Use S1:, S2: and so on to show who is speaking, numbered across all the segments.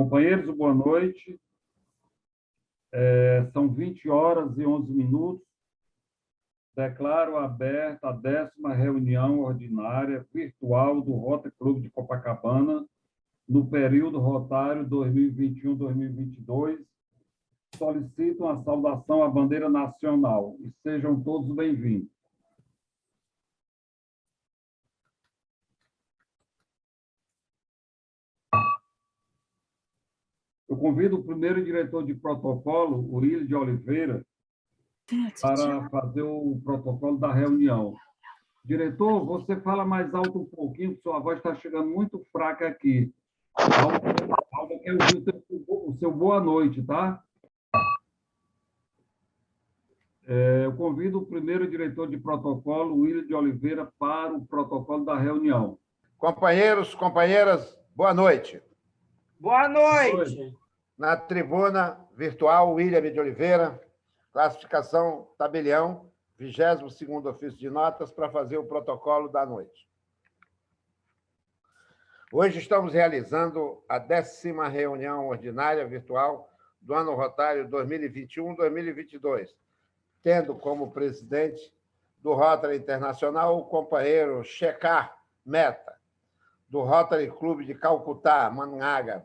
S1: Companheiros, boa noite. São 20 horas e 11 minutos. Declaro aberta a 10ª reunião ordinária virtual do Rotary Clube de Copacabana, no período rotário 2021-2022. Solicito uma saudação à bandeira nacional e sejam todos bem-vindos. Eu convido o primeiro diretor de protocolo, o William de Oliveira, para fazer o protocolo da reunião. Diretor, você fala mais alto um pouquinho, porque sua voz está chegando muito fraca aqui. Algo que eu vi o seu boa noite, tá? Eu convido o primeiro diretor de protocolo, William de Oliveira, para o protocolo da reunião.
S2: Companheiros, companheiras, boa noite.
S3: Boa noite.
S2: Na tribuna virtual, William de Oliveira, classificação tabelião, 22º ofício de notas, para fazer o protocolo da noite. Hoje estamos realizando a 10ª reunião ordinária virtual do ano rotário 2021-2022, tendo como presidente do Rotary Internacional o companheiro Shekhar Mehta, do Rotary Clube de Calcutá, Mangaga,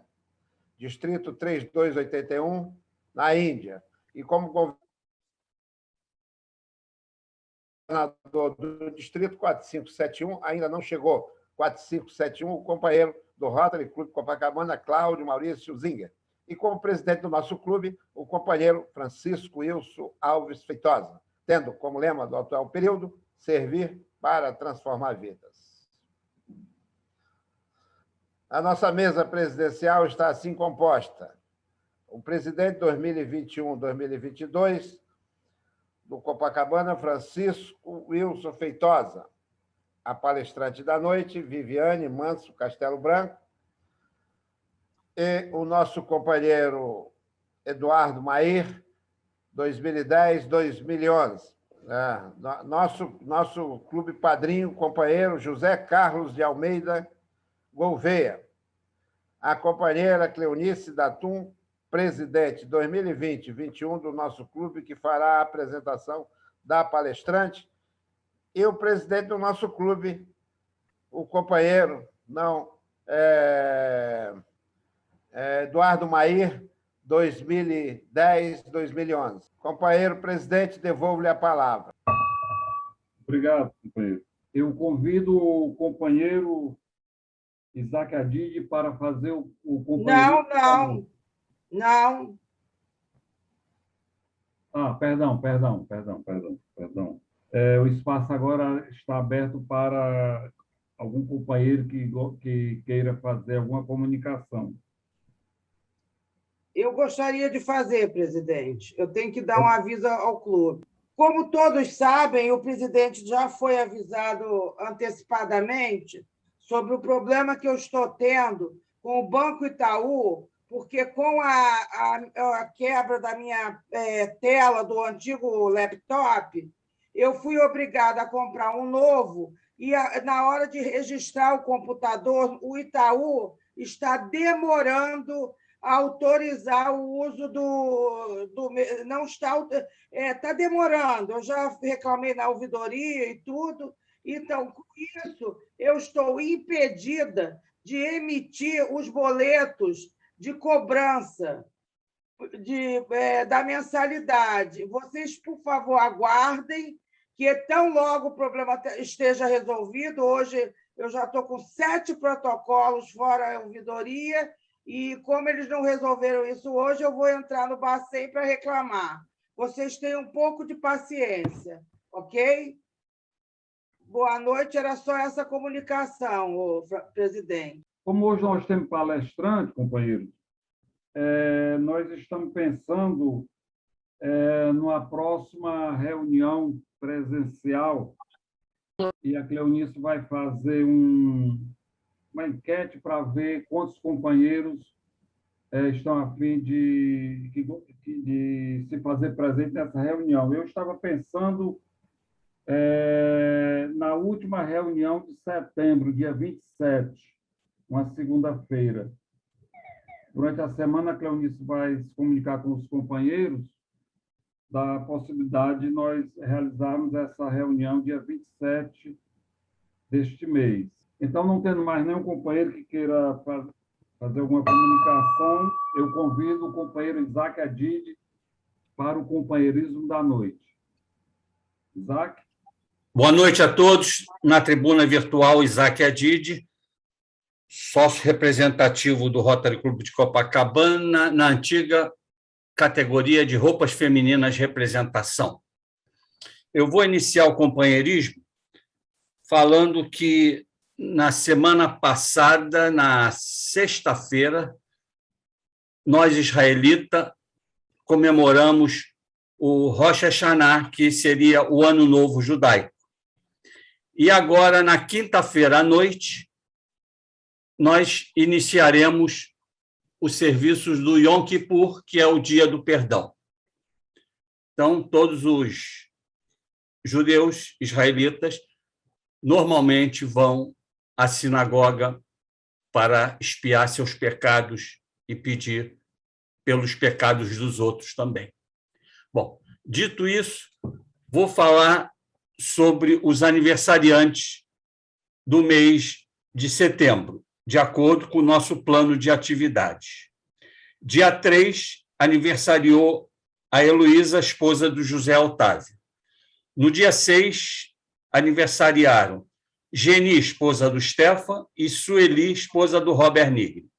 S2: Distrito 3281, na Índia, e como governador do Distrito 4571, ainda não chegou, 4571, o companheiro do Rotary Clube Copacabana, Cláudio Maurício Zinger, e como presidente do nosso clube, o companheiro Francisco Wilson Alves Feitosa, tendo como lema do atual período, servir para transformar vidas. A nossa mesa presidencial está assim composta. O presidente 2021-2022 do Copacabana, Francisco Wilson Feitosa. A palestrante da noite, Viviane Manso Castelo Branco. E o nosso companheiro Eduardo Mair, 2010-2011. Nosso clube padrinho, companheiro José Carlos de Almeida Gouveia. A companheira Cleonice Datum, presidente 2020-21 do nosso clube, que fará a apresentação da palestrante, e o presidente do nosso clube, o companheiro Eduardo Mair, 2010-2011. Companheiro presidente, devolvo-lhe a palavra.
S1: Obrigado, companheiro. Eu convido o companheiro Isaac Adide para fazer o companheiro...
S3: Não.
S1: Perdão. O espaço agora está aberto para algum companheiro que queira fazer alguma comunicação.
S3: Eu gostaria de fazer, presidente. Eu tenho que dar um aviso ao clube. Como todos sabem, o presidente já foi avisado antecipadamente sobre o problema que eu estou tendo com o Banco Itaú, porque com a quebra da minha tela do antigo laptop, eu fui obrigada a comprar um novo e, na hora de registrar o computador, o Itaú está demorando a autorizar o uso não está demorando. Eu já reclamei na ouvidoria e tudo. Então, com isso, eu estou impedida de emitir os boletos de cobrança da mensalidade. Vocês, por favor, aguardem, que tão logo o problema esteja resolvido. Hoje eu já estou com 7 protocolos fora a ouvidoria, e como eles não resolveram isso hoje, eu vou entrar no Bacen para reclamar. Vocês tenham um pouco de paciência, ok? Boa noite, era só essa comunicação, presidente.
S1: Como hoje nós temos palestrante, companheiros, nós estamos pensando numa próxima reunião presencial, e a Cleonice vai fazer uma enquete para ver quantos companheiros estão a fim de se fazer presente nessa reunião. Eu estava pensando na última reunião de setembro, dia 27, uma segunda-feira. Durante a semana, a Cleonice vai se comunicar com os companheiros da possibilidade de nós realizarmos essa reunião dia 27 deste mês. Então, não tendo mais nenhum companheiro que queira fazer alguma comunicação, eu convido o companheiro Isaac Adide para o companheirismo da noite. Isaac?
S4: Boa noite a todos. Na tribuna virtual, Isaac Adide, sócio representativo do Rotary Clube de Copacabana, na antiga categoria de roupas femininas representação. Eu vou iniciar o companheirismo falando que, na semana passada, na sexta-feira, nós, israelitas, comemoramos o Rosh Hashanah, que seria o Ano Novo Judaico. E agora, na quinta-feira à noite, nós iniciaremos os serviços do Yom Kippur, que é o Dia do Perdão. Então, todos os judeus israelitas normalmente vão à sinagoga para expiar seus pecados e pedir pelos pecados dos outros também. Bom, dito isso, vou falar sobre os aniversariantes do mês de setembro, de acordo com o nosso plano de atividades. Dia 3, aniversariou a Heloísa, esposa do José Otávio. No dia 6, aniversariaram Geni, esposa do Stefan, e Sueli, esposa do Robert Nigri.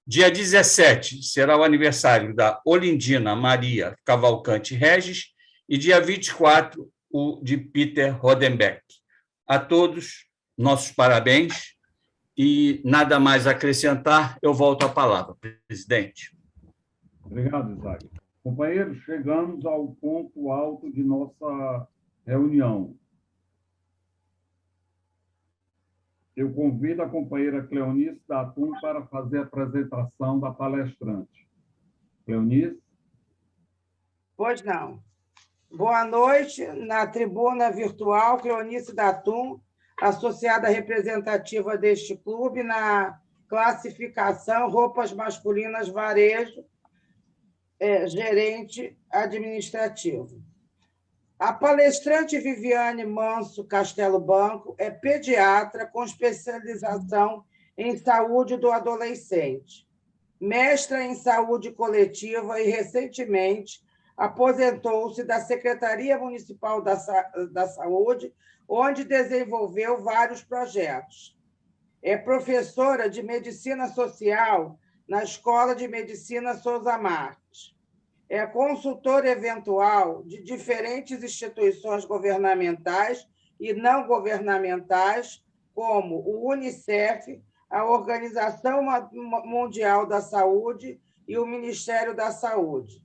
S4: Dia 17 será o aniversário da Olindina Maria Cavalcante Regis e dia 24 o de Peter Rodenbeck. A todos, nossos parabéns e nada mais a acrescentar, eu volto a palavra, presidente.
S1: Obrigado, Isaac. Companheiros, chegamos ao ponto alto de nossa reunião. Eu convido a companheira Cleonice da Atum para fazer a apresentação da palestrante. Cleonice?
S3: Pois não. Boa noite. Na tribuna virtual, Cleonice da Atum, associada representativa deste clube, na classificação Roupas Masculinas Varejo, gerente administrativo. A palestrante Viviane Manso Castelo Banco é pediatra com especialização em saúde do adolescente, mestra em saúde coletiva e, recentemente, aposentou-se da Secretaria Municipal da Saúde, onde desenvolveu vários projetos. É professora de Medicina Social na Escola de Medicina Souza Marques. É consultora eventual de diferentes instituições governamentais e não governamentais, como o UNICEF, a Organização Mundial da Saúde e o Ministério da Saúde.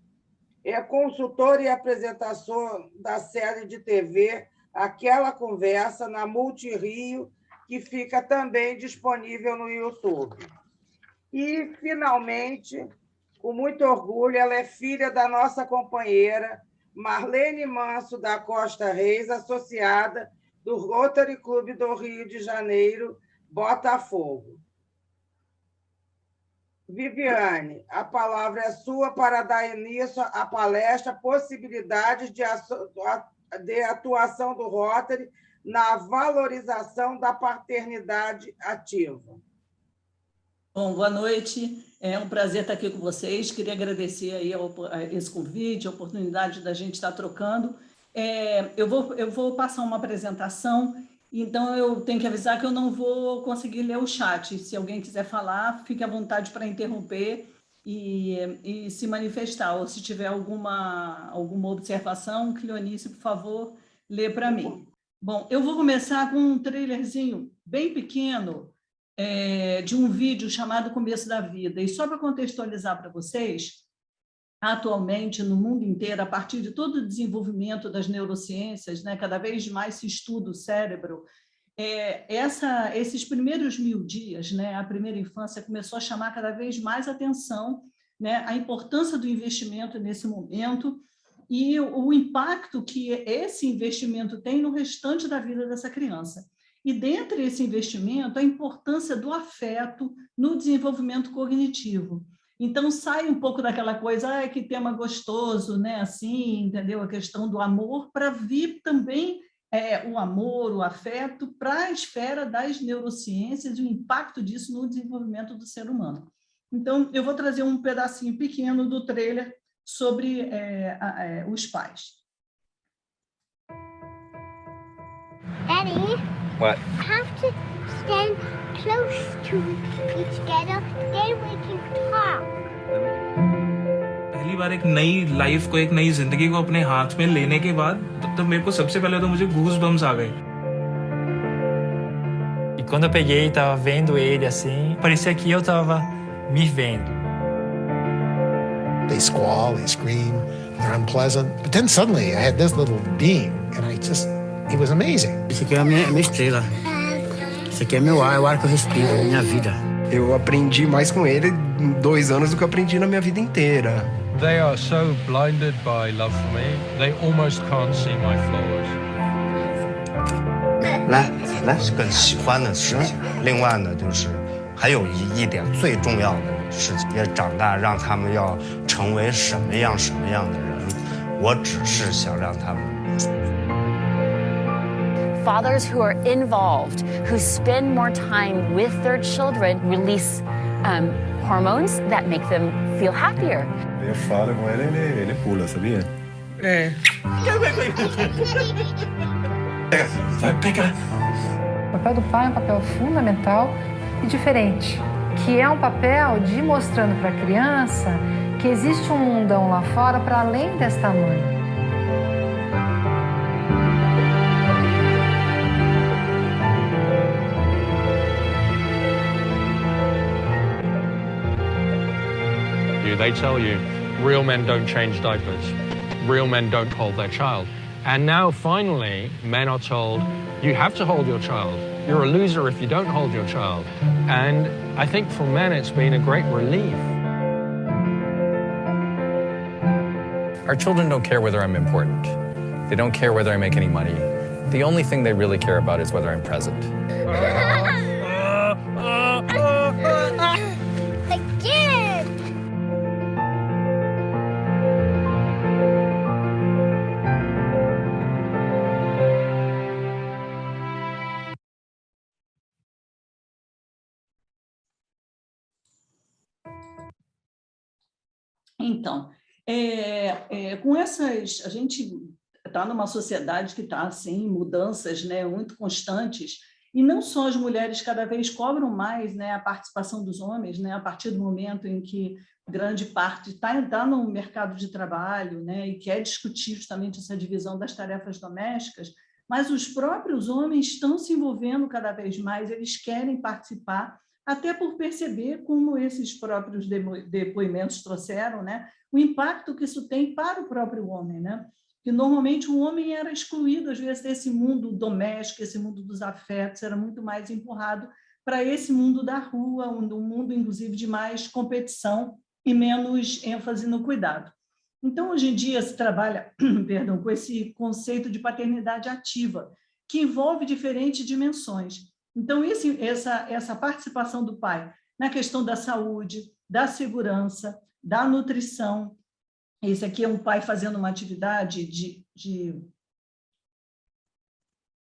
S3: É consultora e apresentadora da série de TV Aquela Conversa, na Multirio, que fica também disponível no YouTube. E, finalmente, com muito orgulho, ela é filha da nossa companheira Marlene Manso da Costa Reis, associada do Rotary Clube do Rio de Janeiro, Botafogo. Viviane, a palavra é sua para dar início à palestra Possibilidades de atuação do Rotary na valorização da paternidade ativa.
S5: Bom, boa noite. É um prazer estar aqui com vocês. Queria agradecer aí esse convite, a oportunidade da gente estar trocando. Eu vou passar uma apresentação, então eu tenho que avisar que eu não vou conseguir ler o chat. Se alguém quiser falar, fique à vontade para interromper e se manifestar. Ou se tiver alguma observação, Cleonice, por favor, lê para mim. Bom, eu vou começar com um trailerzinho bem pequeno, de um vídeo chamado Começo da Vida. E só para contextualizar para vocês, atualmente, no mundo inteiro, a partir de todo o desenvolvimento das neurociências, né, cada vez mais se estuda o cérebro, esses primeiros 1000 dias, né, a primeira infância, começou a chamar cada vez mais atenção, né, a importância do investimento nesse momento e o impacto que esse investimento tem no restante da vida dessa criança. E dentre esse investimento, a importância do afeto no desenvolvimento cognitivo. Então, sai um pouco daquela coisa, que tema gostoso, né? Assim, entendeu? A questão do amor, para vir também o amor, o afeto, para a esfera das neurociências e o impacto disso no desenvolvimento do ser humano. Então, eu vou trazer um pedacinho pequeno do trailer sobre os pais.
S6: Daddy,
S7: What?
S6: I have to stand close to each other, then we can talk.
S7: पहली बार एक नई लाइफ को, एक नई जिंदगी को अपने हाथ में लेने के बाद तो मेरे को सबसे पहले तो मुझे गूज बम्स आ गए.
S8: E quando eu peguei e tava vendo ele assim, parecia que eu tava me vendo.
S9: They squall, they scream, they're unpleasant. But then suddenly I had this little being, and it was amazing.
S10: Isso aqui é a minha estrela. Isso aqui é meu ar, é o ar que eu respiro, é minha vida.
S11: Eu aprendi mais com ele em 2 anos do que eu aprendi na minha vida inteira.
S12: They are so blinded by love for me, they almost can't see my flaws.
S13: 来，是更喜欢的事情。另外呢，就是还有一点最重要的事情，也长大让他们要成为什么样的人。我只是想让他们。
S14: Fathers who are involved, who spend more time with their children, release hormones that make them feel happier.
S15: Eu falo com ele, ele pula, sabia?
S8: Vai pegar.
S16: O papel do pai é um papel fundamental e diferente, que é um papel de ir mostrando para a criança que existe um mundão lá fora para além desta mãe.
S12: They tell you real men don't change diapers, real men don't hold their child. And now finally men are told you have to hold your child. You're a loser if you don't hold your child. And I think for men it's been a great relief.
S17: Our children don't care whether I'm important. They don't care whether I make any money. The only thing they really care about is whether I'm present.
S5: Então, com essas, a gente está numa sociedade que está assim, mudanças, né, muito constantes, e não só as mulheres cada vez cobram mais, né, a participação dos homens, né, a partir do momento em que grande parte está no mercado de trabalho, né, e quer discutir justamente essa divisão das tarefas domésticas, mas os próprios homens estão se envolvendo cada vez mais, eles querem participar, até por perceber como esses próprios depoimentos trouxeram, né, o impacto que isso tem para o próprio homem, né? Que normalmente o homem era excluído, às vezes, desse mundo doméstico, esse mundo dos afetos, era muito mais empurrado para esse mundo da rua, um mundo, inclusive, de mais competição e menos ênfase no cuidado. Então, hoje em dia, se trabalha perdão, com esse conceito de paternidade ativa, que envolve diferentes dimensões. Então, essa participação do pai na questão da saúde, da segurança, da nutrição. Esse aqui é um pai fazendo uma atividade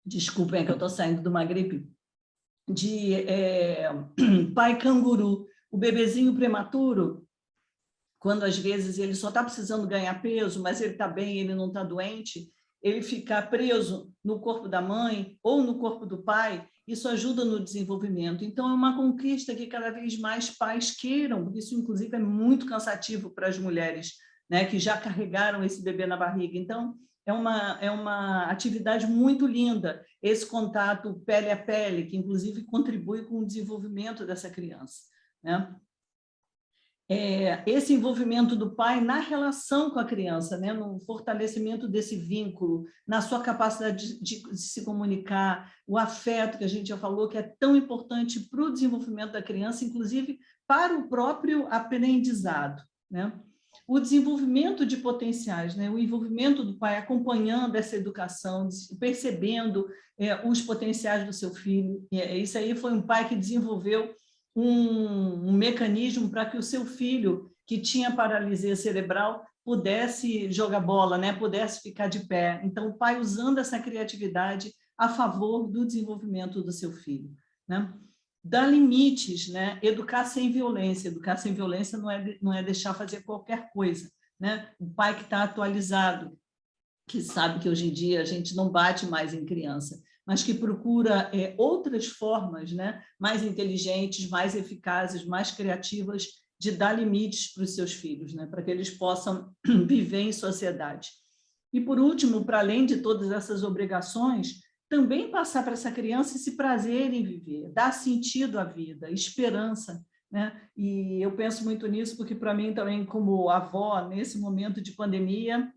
S5: desculpem, que eu estou saindo de uma gripe, de pai canguru. O bebezinho prematuro, quando às vezes ele só está precisando ganhar peso, mas ele está bem, ele não está doente, ele ficar preso no corpo da mãe ou no corpo do pai, isso ajuda no desenvolvimento. Então, é uma conquista que cada vez mais pais queiram, porque isso, inclusive, é muito cansativo para as mulheres, né, que já carregaram esse bebê na barriga. Então, é uma atividade muito linda, esse contato pele a pele, que, inclusive, contribui com o desenvolvimento dessa criança, né? Esse envolvimento do pai na relação com a criança, né? No fortalecimento desse vínculo, na sua capacidade de se comunicar, o afeto que a gente já falou, que é tão importante para o desenvolvimento da criança, inclusive para o próprio aprendizado, né? o desenvolvimento de potenciais, né? O envolvimento do pai acompanhando essa educação, percebendo os potenciais do seu filho. Isso aí foi um pai que desenvolveu um mecanismo para que o seu filho, que tinha paralisia cerebral, pudesse jogar bola, né? Pudesse ficar de pé. Então, o pai usando essa criatividade a favor do desenvolvimento do seu filho, né? Dar limites, né? Educar sem violência. Educar sem violência não é deixar fazer qualquer coisa, né? O pai que está atualizado, que sabe que hoje em dia a gente não bate mais em criança, mas que procura outras formas, né? Mais inteligentes, mais eficazes, mais criativas de dar limites para os seus filhos, né? Para que eles possam viver em sociedade. E, por último, para além de todas essas obrigações, também passar para essa criança esse prazer em viver, dar sentido à vida, esperança, né? E eu penso muito nisso porque, para mim, também, como avó, nesse momento de pandemia,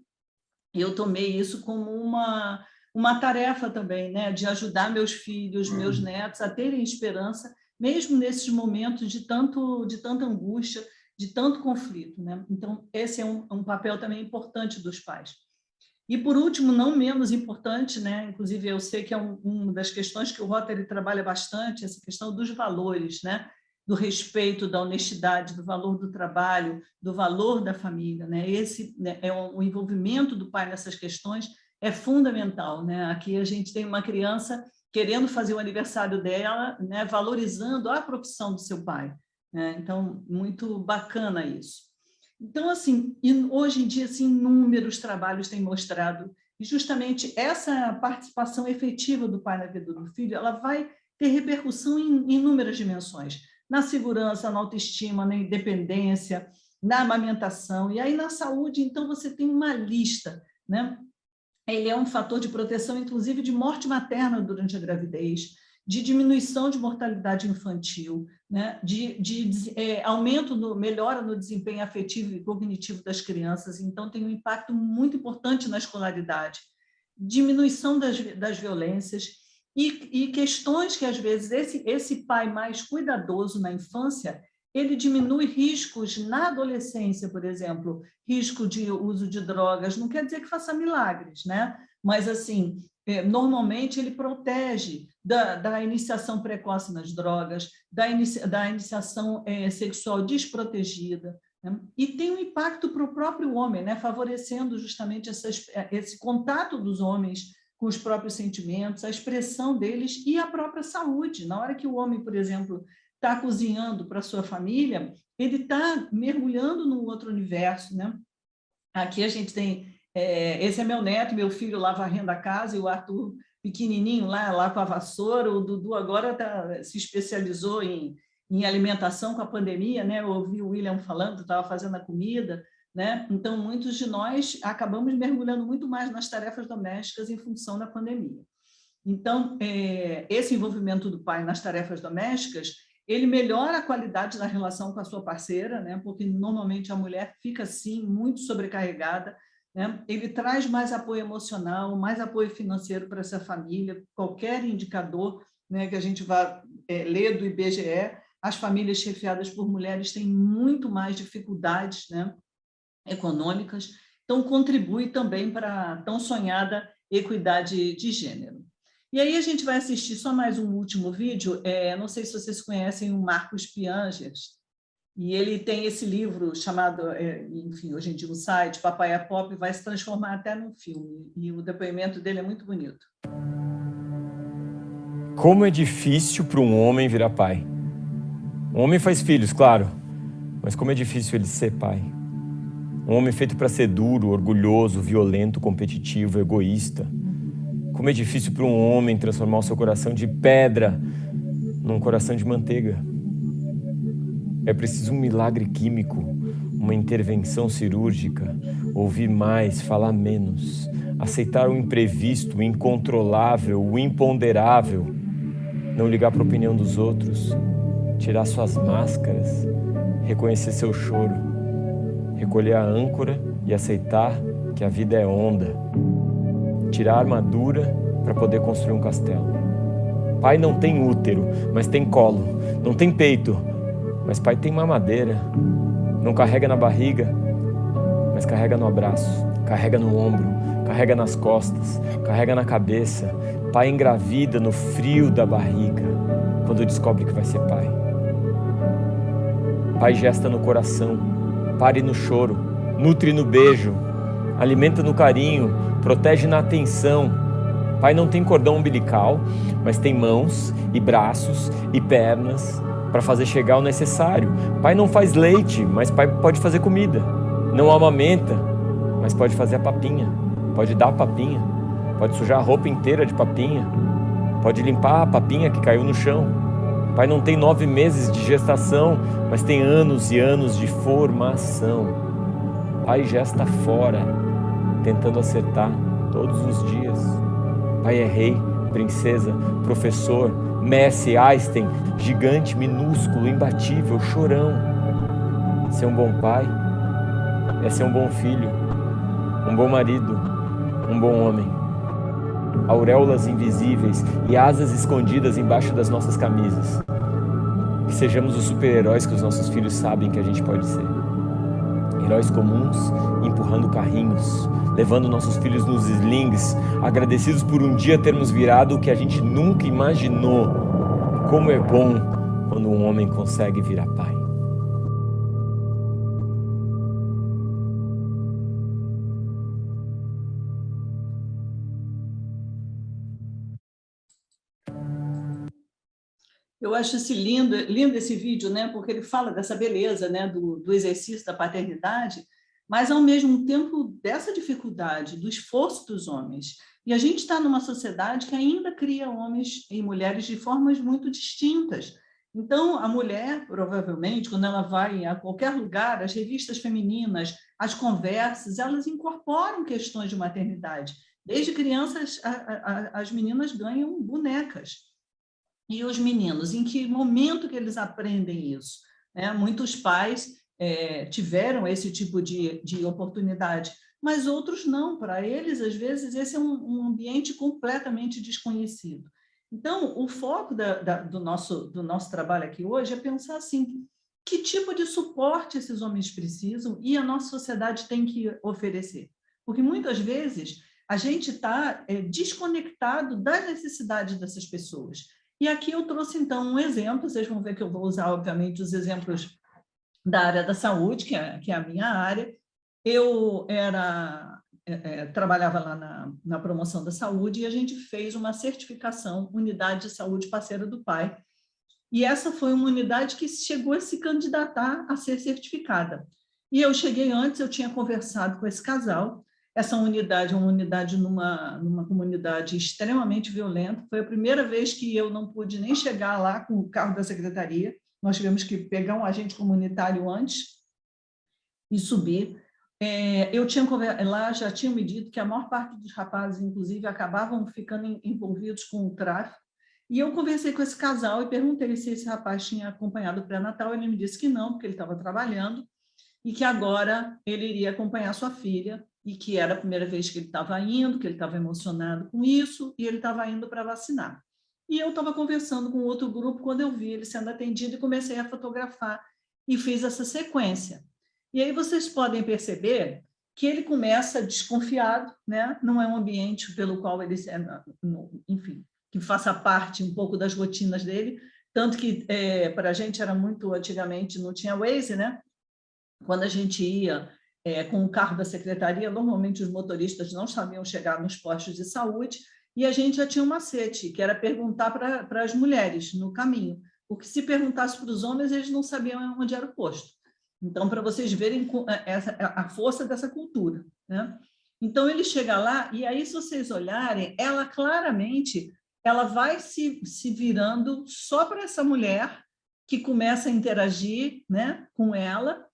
S5: eu tomei isso como uma tarefa também, né? De ajudar meus filhos, meus netos a terem esperança, mesmo nesses momentos de tanta angústia, de tanto conflito, né? Então, esse é um papel também importante dos pais. E, por último, não menos importante, né? Inclusive, eu sei que é uma das questões que o Rotary trabalha bastante, essa questão dos valores, né? Do respeito, da honestidade, do valor do trabalho, do valor da família, né? Esse, né, o envolvimento do pai nessas questões é fundamental, né? Aqui a gente tem uma criança querendo fazer o aniversário dela, né? Valorizando a profissão do seu pai, né? Então, muito bacana isso. Então, assim, hoje em dia, assim, inúmeros trabalhos têm mostrado que justamente essa participação efetiva do pai na vida do filho, ela vai ter repercussão em inúmeras dimensões, na segurança, na autoestima, na independência, na amamentação, e aí na saúde, então, você tem uma lista, né? Ele é um fator de proteção, inclusive, de morte materna durante a gravidez, de diminuição de mortalidade infantil, né? de melhora no desempenho afetivo e cognitivo das crianças, então tem um impacto muito importante na escolaridade, diminuição das violências e questões que, às vezes, esse pai mais cuidadoso na infância, ele diminui riscos na adolescência, por exemplo, risco de uso de drogas, não quer dizer que faça milagres, né? Mas, assim, normalmente ele protege da iniciação precoce nas drogas, da iniciação sexual desprotegida, né? E tem um impacto para o próprio homem, né? Favorecendo justamente esse contato dos homens com os próprios sentimentos, a expressão deles e a própria saúde. Na hora que o homem, por exemplo, está cozinhando para a sua família, ele está mergulhando num outro universo, né? Aqui a gente tem... esse é meu neto, meu filho lá varrendo a casa, e o Arthur pequenininho lá com a vassoura. O Dudu agora se especializou em alimentação com a pandemia, né? Eu ouvi o William falando, estava fazendo a comida, né? Então, muitos de nós acabamos mergulhando muito mais nas tarefas domésticas em função da pandemia. Então, esse envolvimento do pai nas tarefas domésticas, ele melhora a qualidade da relação com a sua parceira, né? Porque normalmente a mulher fica, sim, muito sobrecarregada, né? Ele traz mais apoio emocional, mais apoio financeiro para essa família. Qualquer indicador, né, que a gente vá ler do IBGE, as famílias chefiadas por mulheres têm muito mais dificuldades, né, econômicas, então contribui também para a tão sonhada equidade de gênero. E aí a gente vai assistir só mais um último vídeo. Não sei se vocês conhecem o Marcos Piangers, e ele tem esse livro chamado, enfim, hoje em dia o site, Papai é Pop, vai se transformar até num filme, e o depoimento dele é muito bonito.
S18: Como é difícil para um homem virar pai. Um homem faz filhos, claro, mas como é difícil ele ser pai. Um homem feito para ser duro, orgulhoso, violento, competitivo, egoísta. Como é difícil para um homem transformar o seu coração de pedra num coração de manteiga. É preciso um milagre químico, uma intervenção cirúrgica, ouvir mais, falar menos, aceitar o imprevisto, o incontrolável, o imponderável, não ligar para a opinião dos outros, tirar suas máscaras, reconhecer seu choro, recolher a âncora e aceitar que a vida é onda, tirar a armadura para poder construir um castelo. Pai não tem útero, mas tem colo, não tem peito, mas pai tem mamadeira, não carrega na barriga, mas carrega no abraço, carrega no ombro, carrega nas costas, carrega na cabeça. Pai engravida no frio da barriga, quando descobre que vai ser pai. Pai gesta no coração, pare no choro, nutre no beijo, alimenta no carinho, protege na atenção. Pai não tem cordão umbilical, mas tem mãos e braços e pernas para fazer chegar o necessário. Pai não faz leite, mas pai pode fazer comida. Não amamenta, mas pode fazer a papinha, pode dar a papinha, pode sujar a roupa inteira de papinha, pode limpar a papinha que caiu no chão. Pai não tem 9 meses de gestação, mas tem anos e anos de formação. Pai gesta fora, tentando acertar todos os dias. Pai é rei, princesa, professor, Messi, Einstein, gigante, minúsculo, imbatível, chorão. Ser um bom pai é ser um bom filho, um bom marido, um bom homem. Auréolas invisíveis e asas escondidas embaixo das nossas camisas. Que sejamos os super-heróis que os nossos filhos sabem que a gente pode ser. Heróis comuns, empurrando carrinhos, levando nossos filhos nos slings, agradecidos por um dia termos virado o que a gente nunca imaginou. Como é bom quando um homem consegue virar pai.
S5: Eu acho lindo esse vídeo, né? Porque ele fala dessa beleza, né? do exercício da paternidade, mas, ao mesmo tempo, dessa dificuldade, do esforço dos homens. E a gente está numa sociedade que ainda cria homens e mulheres de formas muito distintas. Então, a mulher, provavelmente, quando ela vai a qualquer lugar, as revistas femininas, as conversas, elas incorporam questões de maternidade. Desde crianças, as meninas ganham bonecas. E os meninos, em que momento que eles aprendem isso? Muitos pais tiveram esse tipo de oportunidade, mas outros não. Para eles, às vezes, esse é um ambiente completamente desconhecido. Então, o foco do nosso trabalho aqui hoje é pensar assim, que tipo de suporte esses homens precisam e a nossa sociedade tem que oferecer? Porque, muitas vezes, a gente está desconectado das necessidades dessas pessoas. E aqui eu trouxe, então, um exemplo. Vocês vão ver que eu vou usar, obviamente, os exemplos da área da saúde, que é a minha área. Eu trabalhava lá na promoção da saúde e a gente fez uma certificação, Unidade de Saúde Parceira do Pai. E essa foi uma unidade que chegou a se candidatar a ser certificada. E eu cheguei antes, eu tinha conversado com esse casal. Essa unidade é uma unidade numa comunidade extremamente violenta. Foi a primeira vez que eu não pude nem chegar lá com o carro da secretaria. Nós tivemos que pegar um agente comunitário antes e subir. Lá já tinham me dito que a maior parte dos rapazes, inclusive, acabavam ficando envolvidos com o tráfico. E eu conversei com esse casal e perguntei se esse rapaz tinha acompanhado o pré-natal. Ele me disse que não, porque ele estava trabalhando, e que agora ele iria acompanhar sua filha, e que era a primeira vez que ele estava indo, que ele estava emocionado com isso, e ele estava indo para vacinar. E eu estava conversando com outro grupo quando eu vi ele sendo atendido e comecei a fotografar e fiz essa sequência. E aí vocês podem perceber que ele começa desconfiado, né? Não é um ambiente pelo qual ele, enfim, que faça parte um pouco das rotinas dele, tanto que para a gente era muito, antigamente não tinha Waze, né? Quando a gente ia com o carro da secretaria, normalmente os motoristas não sabiam chegar nos postos de saúde, e a gente já tinha um macete, que era perguntar para as mulheres no caminho, porque se perguntasse para os homens, eles não sabiam onde era o posto. Então, para vocês verem a força dessa cultura, né? Então, ele chega lá, e aí, se vocês olharem, ela claramente ela vai se virando só para essa mulher, que começa a interagir, né, com ela,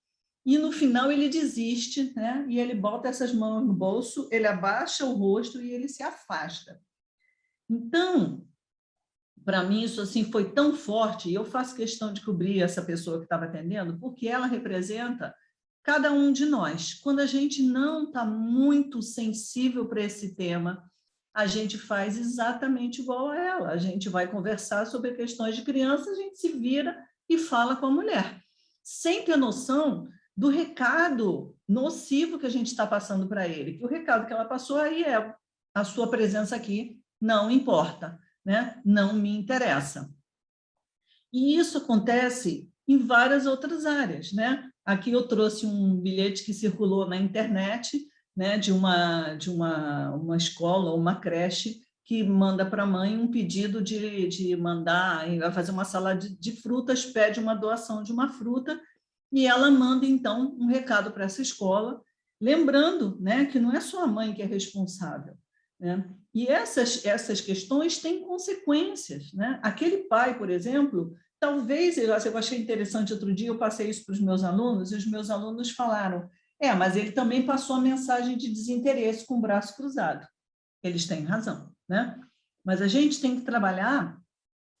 S5: e no final ele desiste, né? E ele bota essas mãos no bolso, ele abaixa o rosto e ele se afasta. Então, para mim, isso assim, foi tão forte, e eu faço questão de cobrir essa pessoa que estava atendendo, porque ela representa cada um de nós. Quando a gente não está muito sensível para esse tema, a gente faz exatamente igual a ela. A gente vai conversar sobre questões de criança, a gente se vira e fala com a mulher, sem ter noção do recado nocivo que a gente está passando para ele, que o recado que ela passou aí é: a sua presença aqui não importa, né? Não me interessa. E isso acontece em várias outras áreas, né? Aqui eu trouxe um bilhete que circulou na internet, né, de uma escola ou uma creche que manda para a mãe um pedido de mandar, vai fazer uma salada de frutas, pede uma doação de uma fruta, e ela manda, então, um recado para essa escola, lembrando, né, que não é só a mãe que é responsável, né? E essas questões têm consequências, né? Aquele pai, por exemplo, talvez, eu achei interessante, outro dia eu passei isso para os meus alunos, e os meus alunos falaram: mas ele também passou a mensagem de desinteresse com o braço cruzado. Eles têm razão, né? Mas a gente tem que trabalhar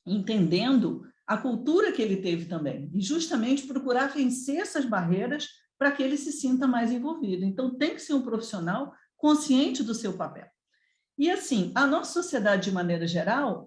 S5: entendendo a cultura que ele teve também, e justamente procurar vencer essas barreiras para que ele se sinta mais envolvido. Então, tem que ser um profissional consciente do seu papel. E, assim, a nossa sociedade, de maneira geral,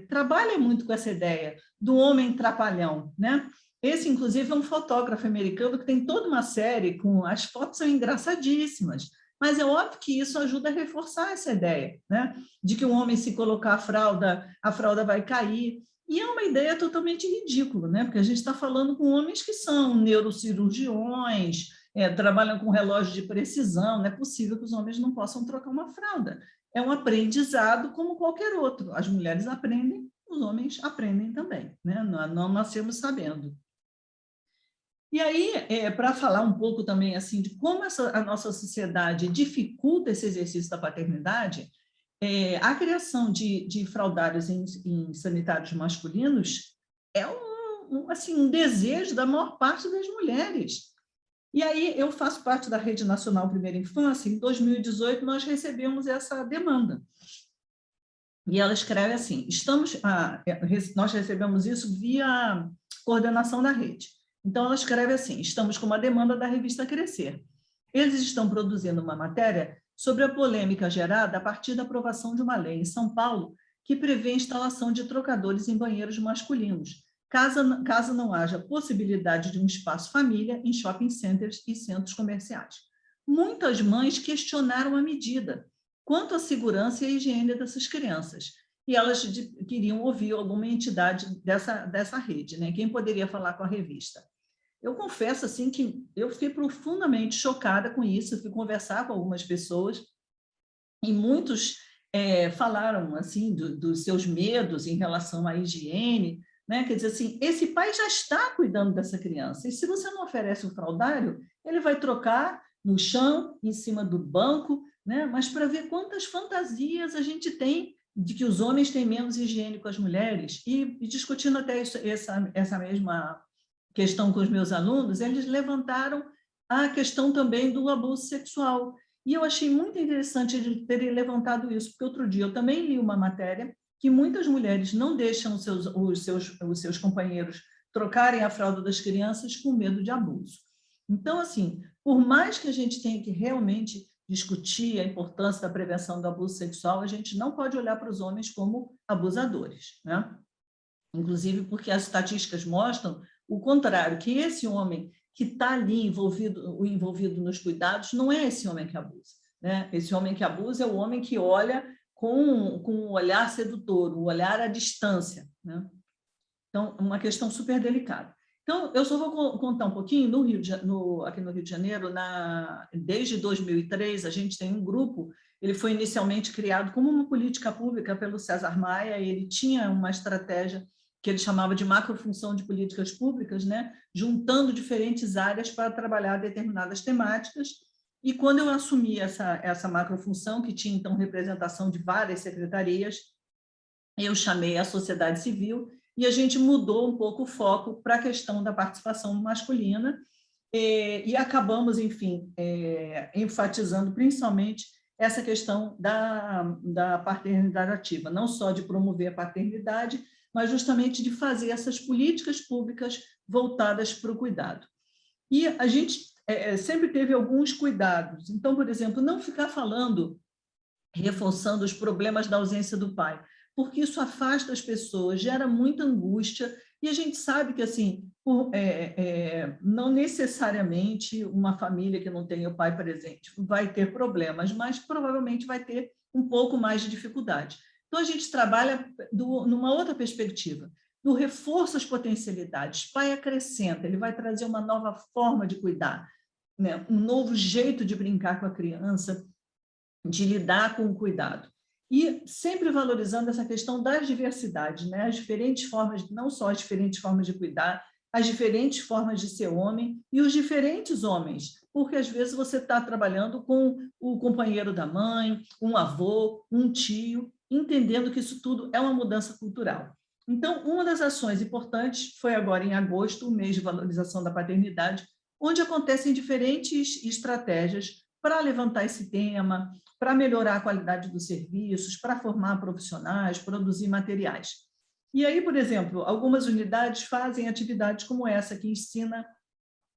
S5: trabalha muito com essa ideia do homem trapalhão, né? Esse, inclusive, é um fotógrafo americano que tem toda uma série com... As fotos são engraçadíssimas, mas é óbvio que isso ajuda a reforçar essa ideia, né? De que o homem, se colocar a fralda vai cair. E é uma ideia totalmente ridícula, né? Porque a gente está falando com homens que são neurocirurgiões, trabalham com relógio de precisão, não é possível que os homens não possam trocar uma fralda. É um aprendizado como qualquer outro. As mulheres aprendem, os homens aprendem também, né? Não nascemos sabendo. E aí, para falar um pouco também assim, de como a nossa sociedade dificulta esse exercício da paternidade, a criação de fraldários em sanitários masculinos é um desejo da maior parte das mulheres. E aí, eu faço parte da Rede Nacional Primeira Infância. Em 2018, nós recebemos essa demanda. E ela escreve assim: nós recebemos isso via coordenação da rede. Então, ela escreve assim: estamos com uma demanda da revista Crescer. Eles estão produzindo uma matéria sobre a polêmica gerada a partir da aprovação de uma lei em São Paulo que prevê a instalação de trocadores em banheiros masculinos, caso não haja possibilidade de um espaço família em shopping centers e centros comerciais. Muitas mães questionaram a medida quanto à segurança e à higiene dessas crianças, e elas queriam ouvir alguma entidade dessa rede, né? Quem poderia falar com a revista? Eu confesso assim, que eu fiquei profundamente chocada com isso, eu fui conversar com algumas pessoas, e muitos falaram assim, dos seus medos em relação à higiene, né? Quer dizer assim, esse pai já está cuidando dessa criança, e se você não oferece o fraldário, ele vai trocar no chão, em cima do banco, né? Mas para ver quantas fantasias a gente tem de que os homens têm menos higiene com as mulheres, e discutindo até essa mesma questão com os meus alunos, eles levantaram a questão também do abuso sexual. E eu achei muito interessante eles terem levantado isso, porque outro dia eu também li uma matéria que muitas mulheres não deixam os seus companheiros trocarem a fralda das crianças com medo de abuso. Então, assim, por mais que a gente tenha que realmente discutir a importância da prevenção do abuso sexual, a gente não pode olhar para os homens como abusadores, né? Inclusive porque as estatísticas mostram o contrário, que esse homem que está ali envolvido nos cuidados não é esse homem que abusa, né? Esse homem que abusa é o homem que olha com um olhar sedutor, um olhar à distância, né? Então, uma questão super delicada. Então, eu só vou contar um pouquinho. Aqui no Rio de Janeiro, desde 2003, a gente tem um grupo, ele foi inicialmente criado como uma política pública pelo César Maia, e ele tinha uma estratégia que ele chamava de macrofunção de políticas públicas, né? Juntando diferentes áreas para trabalhar determinadas temáticas. E quando eu assumi essa macrofunção, que tinha, então, representação de várias secretarias, eu chamei a sociedade civil e a gente mudou um pouco o foco para a questão da participação masculina e acabamos, enfim, enfatizando principalmente essa questão da paternidade ativa, não só de promover a paternidade, mas justamente de fazer essas políticas públicas voltadas para o cuidado. E a gente sempre teve alguns cuidados. Então, por exemplo, não ficar reforçando os problemas da ausência do pai, porque isso afasta as pessoas, gera muita angústia, e a gente sabe que, assim, não necessariamente uma família que não tem o pai presente vai ter problemas, mas provavelmente vai ter um pouco mais de dificuldade. Então, a gente trabalha numa outra perspectiva, no reforço às potencialidades. Pai acrescenta, ele vai trazer uma nova forma de cuidar, né? Um novo jeito de brincar com a criança, de lidar com o cuidado. E sempre valorizando essa questão das diversidades, né? As diferentes formas, não só as diferentes formas de cuidar, as diferentes formas de ser homem e os diferentes homens, porque às vezes você está trabalhando com o companheiro da mãe, um avô, um tio, entendendo que isso tudo é uma mudança cultural. Então, uma das ações importantes foi agora em agosto, o mês de valorização da paternidade, onde acontecem diferentes estratégias para levantar esse tema, para melhorar a qualidade dos serviços, para formar profissionais, produzir materiais. E aí, por exemplo, algumas unidades fazem atividades como essa, que ensina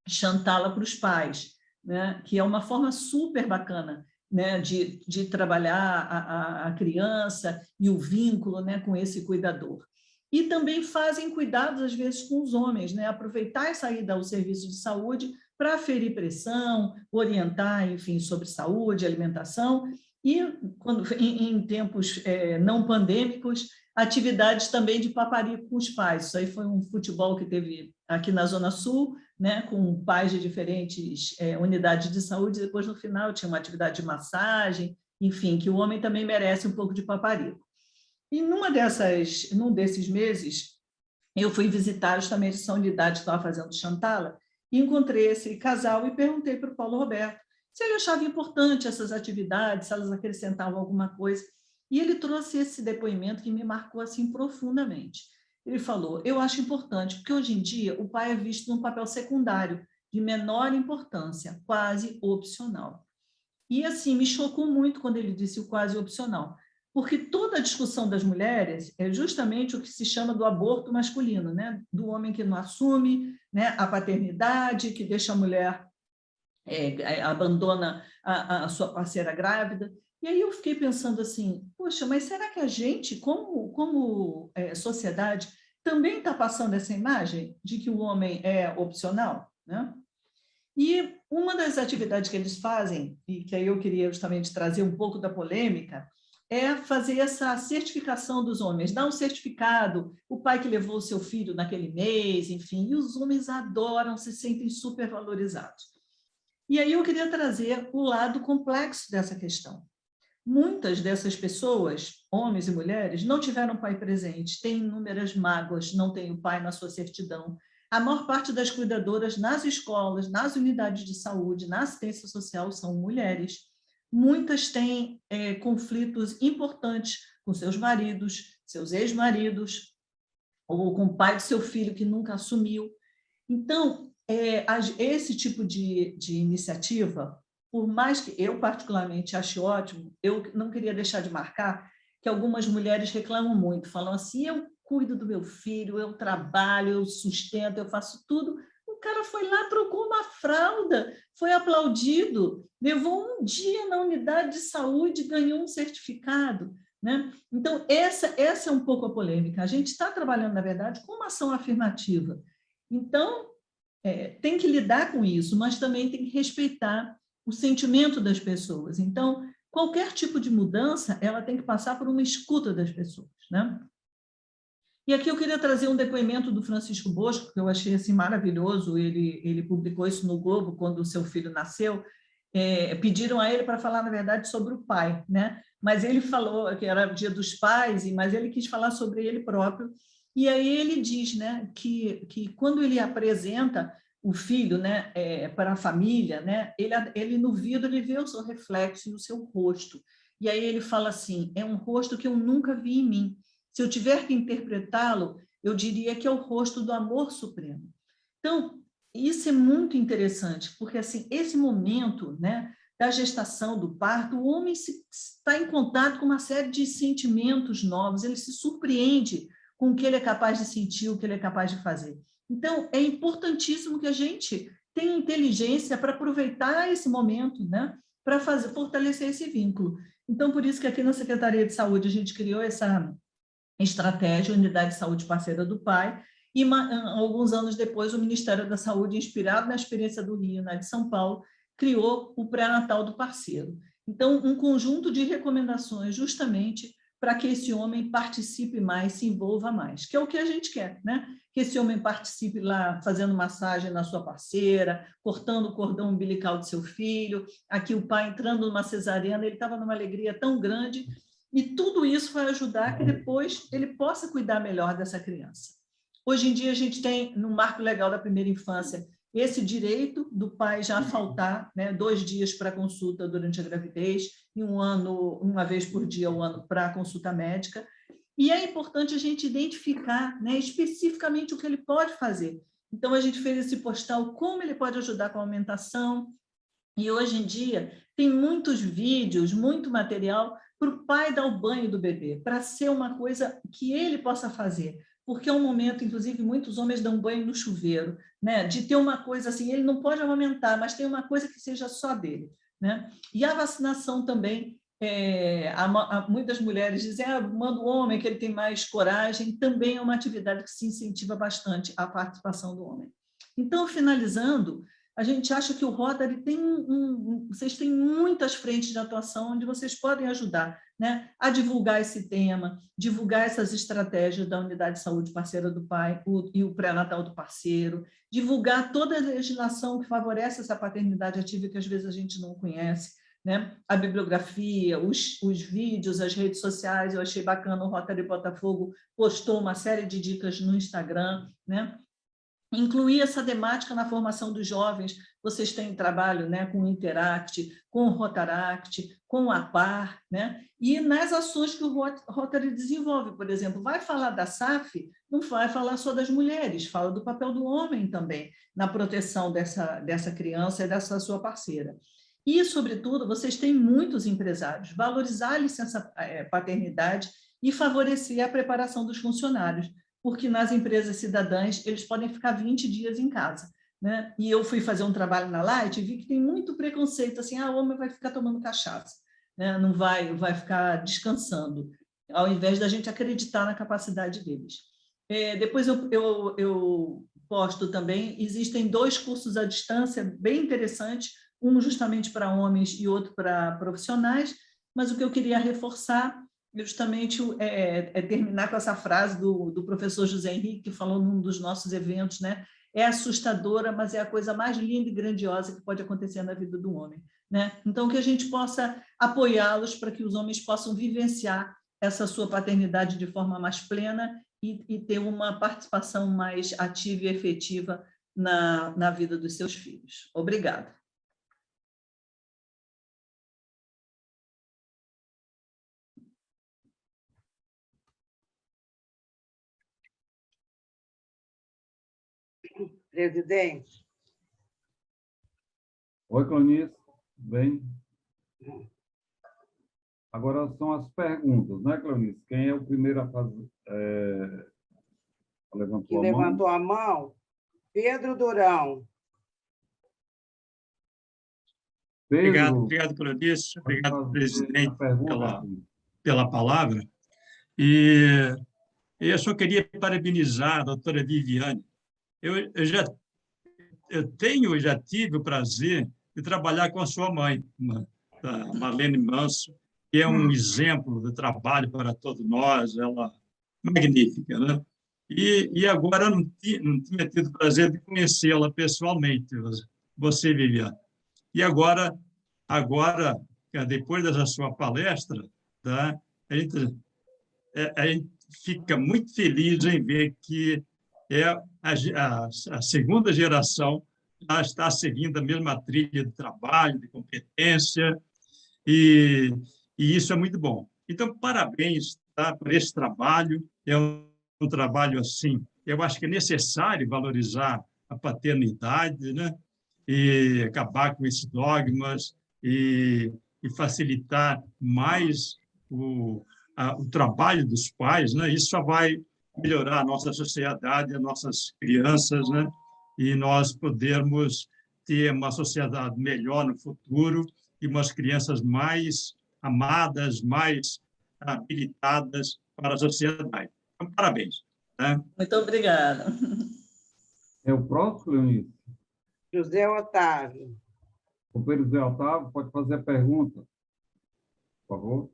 S5: Chantala para os pais, né? Que é uma forma super bacana, né? de trabalhar a criança e o vínculo, né? Com esse cuidador. E também fazem cuidados, às vezes, com os homens, né? Aproveitar e sair ao serviço de saúde para aferir pressão, orientar, enfim, sobre saúde, alimentação, e, em tempos não pandêmicos, atividades também de paparico com os pais. Isso aí foi um futebol que teve aqui na Zona Sul, né, com pais de diferentes unidades de saúde, e depois, no final, tinha uma atividade de massagem, enfim, que o homem também merece um pouco de paparico. E num desses meses, eu fui visitar justamente essa unidade que estava fazendo Chantala, e encontrei esse casal e perguntei para o Paulo Roberto se ele achava importante essas atividades, se elas acrescentavam alguma coisa. E ele trouxe esse depoimento que me marcou assim profundamente. Ele falou: eu acho importante, porque hoje em dia o pai é visto num papel secundário, de menor importância, quase opcional. E assim, me chocou muito quando ele disse o quase opcional, porque toda a discussão das mulheres é justamente o que se chama do aborto masculino, né? Do homem que não assume, né, a paternidade, que deixa a mulher, abandona a sua parceira grávida. E aí eu fiquei pensando assim, poxa, mas será que a gente, como sociedade, também está passando essa imagem de que o homem é opcional, né? E uma das atividades que eles fazem, e que aí eu queria justamente trazer um pouco da polêmica, é fazer essa certificação dos homens, dar um certificado, o pai que levou o seu filho naquele mês, enfim, e os homens adoram, se sentem super valorizados. E aí eu queria trazer o lado complexo dessa questão. Muitas dessas pessoas, homens e mulheres, não tiveram pai presente, têm inúmeras mágoas, não têm o pai na sua certidão. A maior parte das cuidadoras nas escolas, nas unidades de saúde, na assistência social são mulheres. Muitas têm conflitos importantes com seus maridos, seus ex-maridos, ou com o pai do seu filho que nunca assumiu. Então, esse tipo de iniciativa, por mais que eu particularmente ache ótimo, eu não queria deixar de marcar que algumas mulheres reclamam muito, falam assim, eu cuido do meu filho, eu trabalho, eu sustento, eu faço tudo. O cara foi lá, trocou uma fralda, foi aplaudido, levou um dia na unidade de saúde, ganhou um certificado, né? Então, essa é um pouco a polêmica. A gente está trabalhando, na verdade, com uma ação afirmativa. Então, tem que lidar com isso, mas também tem que respeitar o sentimento das pessoas. Então, qualquer tipo de mudança, ela tem que passar por uma escuta das pessoas, né? E aqui eu queria trazer um depoimento do Francisco Bosco, que eu achei assim, maravilhoso. Ele publicou isso no Globo quando o seu filho nasceu. Pediram a ele para falar, na verdade, sobre o pai, né? Mas ele falou que era o Dia dos Pais, mas ele quis falar sobre ele próprio. E aí ele diz, né, que quando ele apresenta o filho, né, para a família, né, ele no vidro ele vê o seu reflexo e o seu rosto. E aí ele fala assim, é um rosto que eu nunca vi em mim. Se eu tiver que interpretá-lo, eu diria que é o rosto do amor supremo. Então, isso é muito interessante, porque assim, esse momento, né, da gestação, do parto, o homem está em contato com uma série de sentimentos novos, ele se surpreende com o que ele é capaz de sentir, o que ele é capaz de fazer. Então, é importantíssimo que a gente tenha inteligência para aproveitar esse momento, né, para fortalecer esse vínculo. Então, por isso que aqui na Secretaria de Saúde a gente criou essa estratégia, Unidade de Saúde Parceira do Pai, e alguns anos depois o Ministério da Saúde, inspirado na experiência do Rio, na de São Paulo, criou o pré-natal do parceiro. Então, um conjunto de recomendações justamente para que esse homem participe mais, se envolva mais, que é o que a gente quer, né? Que esse homem participe lá fazendo massagem na sua parceira, cortando o cordão umbilical do seu filho, aqui o pai entrando numa cesariana, ele estava numa alegria tão grande, e tudo isso vai ajudar que depois ele possa cuidar melhor dessa criança. Hoje em dia a gente tem, no marco legal da primeira infância, esse direito do pai já faltar, né, 2 dias para consulta durante a gravidez e 1 ano, uma vez por dia ao ano para consulta médica. E é importante a gente identificar, né, especificamente o que ele pode fazer. Então, a gente fez esse postal, como ele pode ajudar com a amamentação. E hoje em dia tem muitos vídeos, muito material para o pai dar o banho do bebê, para ser uma coisa que ele possa fazer. Porque é um momento, inclusive, muitos homens dão banho no chuveiro, né? De ter uma coisa assim, ele não pode amamentar, mas tem uma coisa que seja só dele, né? E a vacinação também, muitas mulheres dizem, manda o homem que ele tem mais coragem, também é uma atividade que se incentiva bastante a participação do homem. Então, finalizando, a gente acha que o Rotary tem vocês têm muitas frentes de atuação onde vocês podem ajudar, né, a divulgar esse tema, divulgar essas estratégias da Unidade de Saúde Parceira do Pai e o pré-natal do parceiro, divulgar toda a legislação que favorece essa paternidade ativa que às vezes a gente não conhece, né? A bibliografia, os vídeos, as redes sociais. Eu achei bacana, o Rotary Botafogo postou uma série de dicas no Instagram, né? Incluir essa temática na formação dos jovens. Vocês têm trabalho, né, com o Interact, com o Rotaract, com o APAR, né? E nas ações que o Rotary desenvolve, por exemplo, vai falar da SAF, não vai falar só das mulheres, fala do papel do homem também na proteção dessa criança e dessa sua parceira. E, sobretudo, vocês têm muitos empresários, valorizar a licença paternidade e favorecer a preparação dos funcionários, porque nas empresas cidadãs eles podem ficar 20 dias em casa, né? E eu fui fazer um trabalho na Light e vi que tem muito preconceito, assim, o homem vai ficar tomando cachaça, né? Não vai ficar descansando, ao invés da gente acreditar na capacidade deles. Depois eu posto também, existem 2 cursos à distância bem interessantes, um justamente para homens e outro para profissionais, mas o que eu queria reforçar justamente terminar com essa frase do professor José Henrique, que falou num dos nossos eventos, né? É assustadora, mas é a coisa mais linda e grandiosa que pode acontecer na vida do homem, né? Então, que a gente possa apoiá-los para que os homens possam vivenciar essa sua paternidade de forma mais plena e ter uma participação mais ativa e efetiva na vida dos seus filhos. Obrigada.
S3: Presidente.
S1: Oi, Clonice. Bem? Agora são as perguntas, né, Clonice? Quem é o primeiro a fazer?
S3: Levantou a mão? Pedro Durão.
S1: Pedro,
S19: obrigado, Clonice. Obrigado, presidente, pela palavra. E eu só queria parabenizar a doutora Viviane. Eu já tive o prazer de trabalhar com a sua mãe, a Marlene Manso, que é um exemplo de trabalho para todos nós, ela magnífica, né? E agora eu não tinha tido o prazer de conhecê-la pessoalmente, você, Viviane. E agora, depois dessa sua palestra, tá, a gente fica muito feliz em ver que a segunda geração já está seguindo a mesma trilha de trabalho, de competência, e isso é muito bom. Então, parabéns, tá, por esse trabalho. É um trabalho assim, eu acho que é necessário valorizar a paternidade, né? E acabar com esses dogmas e facilitar mais o trabalho dos pais, né? Isso só vai melhorar a nossa sociedade, as nossas crianças, né? E nós podermos ter uma sociedade melhor no futuro e umas crianças mais amadas, mais habilitadas para a sociedade. Então, parabéns. Né?
S5: Muito obrigada.
S1: É o próximo, Leonice?
S3: José Otávio.
S1: Companheiro José Otávio, pode fazer a pergunta, por favor.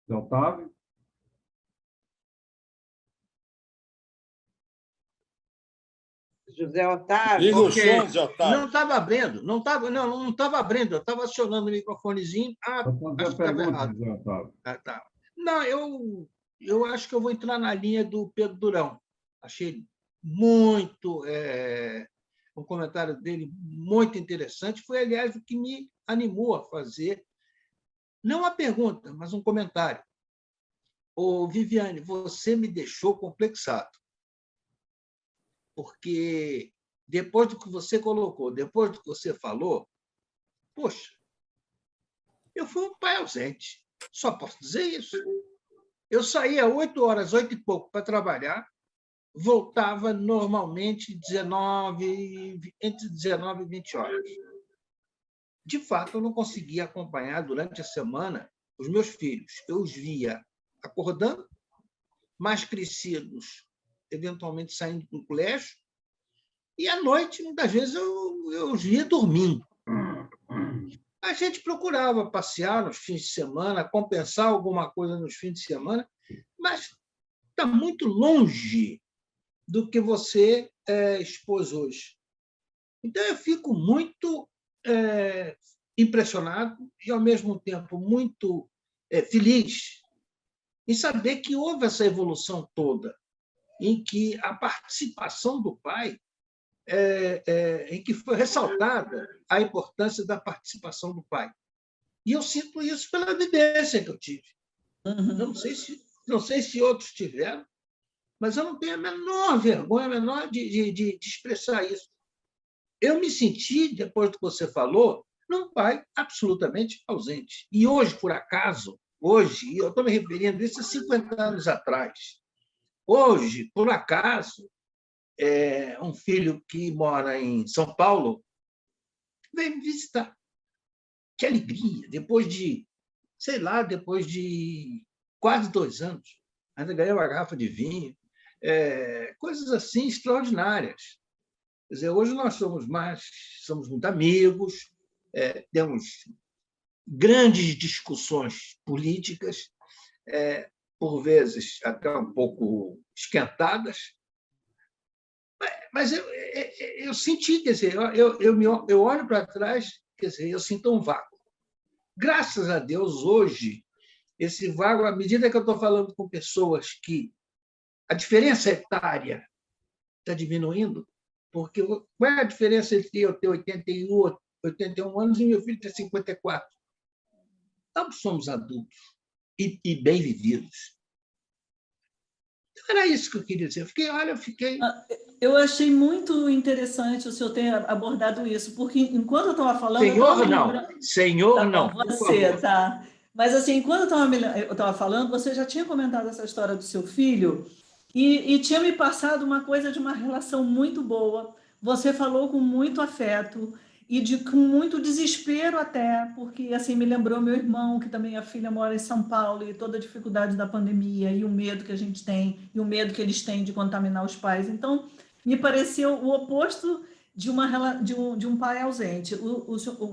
S1: José Otávio?
S3: José Otávio.
S2: Liga o som, José Otávio.
S20: Não estava abrindo, não estava abrindo, eu estava acionando o microfonezinho.
S1: Pode fazer
S20: Acho
S1: a
S20: que estava
S1: pergunta,
S20: errado.
S1: José Otávio.
S20: Tá. Não, eu acho que eu vou entrar na linha do Pedro Durão. Achei muito um comentário dele muito interessante. Foi, aliás, o que me animou a fazer, não uma pergunta, mas um comentário. Ô, Viviane, você me deixou complexado. Porque depois do que você colocou, depois do que você falou, poxa, eu fui um pai ausente. Só posso dizer isso. Eu saía 8 horas, 8 e pouco, para trabalhar, voltava normalmente entre 19 e 20 horas. De fato, eu não conseguia acompanhar durante a semana os meus filhos. Eu os via acordando, mais crescidos, eventualmente saindo do colégio, e à noite, muitas vezes, eu os via dormindo. A gente procurava passear nos fins de semana, compensar alguma coisa nos fins de semana, mas está muito longe do que você expôs hoje. Então, eu fico muito impressionado e, ao mesmo tempo, muito feliz em saber que houve essa evolução toda, em que a participação do pai, em que foi ressaltada a importância da participação do pai. E eu sinto isso pela vivência que eu tive. Não sei se outros tiveram, mas eu não tenho a menor vergonha, a menor de expressar isso. Eu me senti, depois do que você falou, um pai absolutamente ausente. E hoje, por acaso, e eu estou me referindo a isso há 50 anos atrás, hoje, por acaso, um filho que mora em São Paulo veio me visitar. Que alegria! Depois de quase 2 anos, ainda ganhei uma garrafa de vinho, coisas assim extraordinárias. Quer dizer, hoje nós somos muito amigos, temos grandes discussões políticas, por vezes até um pouco esquentadas, mas eu senti, quer dizer, eu olho para trás, quer dizer, eu sinto um vácuo. Graças a Deus, hoje, esse vácuo, à medida que eu estou falando com pessoas que a diferença etária está diminuindo, porque qual é a diferença entre eu ter 81 anos e meu filho ter 54? Ambos somos adultos e bem vividos. Então, era isso que eu queria dizer.
S5: Eu achei muito interessante o senhor ter abordado isso, porque enquanto eu estava falando...
S20: Senhor, não.
S5: Você, tá? Mas, assim, enquanto eu estava falando, você já tinha comentado essa história do seu filho e tinha me passado uma coisa de uma relação muito boa. Você falou com muito afeto e com muito desespero até, porque assim me lembrou meu irmão, que também a filha mora em São Paulo, e toda a dificuldade da pandemia e o medo que a gente tem e o medo que eles têm de contaminar os pais. Então, me pareceu o oposto de um pai ausente.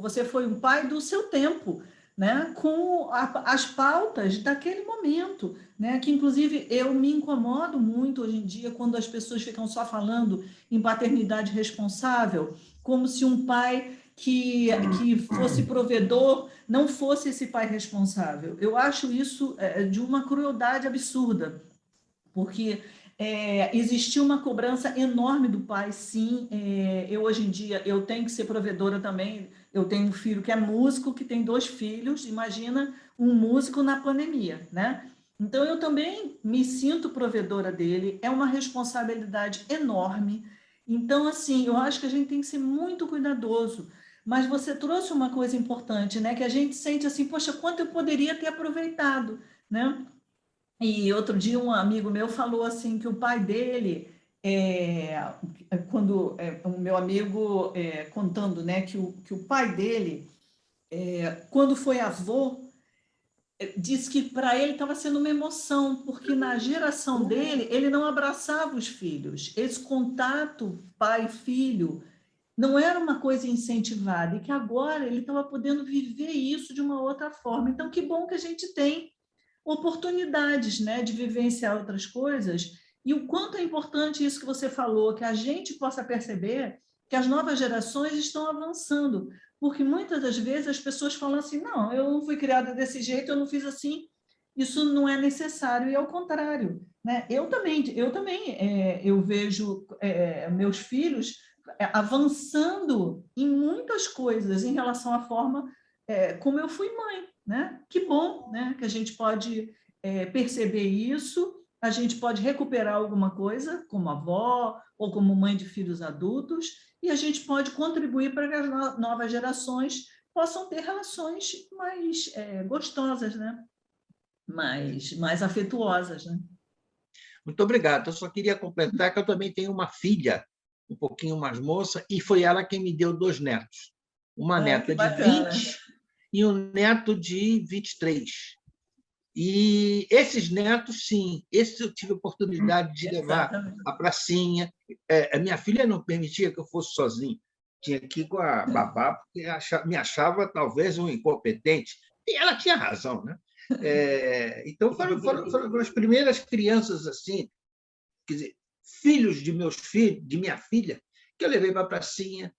S5: Você foi um pai do seu tempo, né? Com as pautas daquele momento, né? Que, inclusive, eu me incomodo muito hoje em dia quando as pessoas ficam só falando em paternidade responsável, como se um pai que fosse provedor não fosse esse pai responsável. Eu acho isso de uma crueldade absurda, porque existia uma cobrança enorme do pai, sim. Hoje em dia, eu tenho que ser provedora também. Eu tenho um filho que é músico, que tem 2 filhos. Imagina um músico na pandemia, né? Então, eu também me sinto provedora dele. É uma responsabilidade enorme. Então, assim, eu acho que a gente tem que ser muito cuidadoso. Mas você trouxe uma coisa importante, né? Que a gente sente assim, poxa, quanto eu poderia ter aproveitado, né? E outro dia um amigo meu falou assim que o pai dele, quando o meu amigo contando, né, que o pai dele, quando foi avô, disse que para ele estava sendo uma emoção, porque na geração dele, ele não abraçava os filhos. Esse contato pai-filho não era uma coisa incentivada, e que agora ele estava podendo viver isso de uma outra forma. Então, que bom que a gente tem oportunidades, né, de vivenciar outras coisas, e o quanto é importante isso que você falou, que a gente possa perceber que as novas gerações estão avançando, porque muitas das vezes as pessoas falam assim, não, eu não fui criada desse jeito, eu não fiz assim, isso não é necessário, e ao contrário, né? Eu vejo meus filhos avançando em muitas coisas em relação à forma como eu fui mãe, né? Que bom, né? Que a gente pode perceber isso, a gente pode recuperar alguma coisa como avó ou como mãe de filhos adultos, e a gente pode contribuir para que as novas gerações possam ter relações mais gostosas, né? mais afetuosas, né?
S20: Muito obrigado. Eu só queria completar que eu também tenho uma filha, um pouquinho mais moça, e foi ela quem me deu 2 netos. Uma neta de 20 e um neto de 23. E esses netos, sim, esses eu tive a oportunidade de levar à pracinha. A minha filha não permitia que eu fosse sozinho. Tinha que ir com a babá, porque me achava talvez um incompetente. E ela tinha razão, né? Então, foram as primeiras crianças assim, quer dizer, filhos de meus filhos, de minha filha, que eu levei para a pracinha,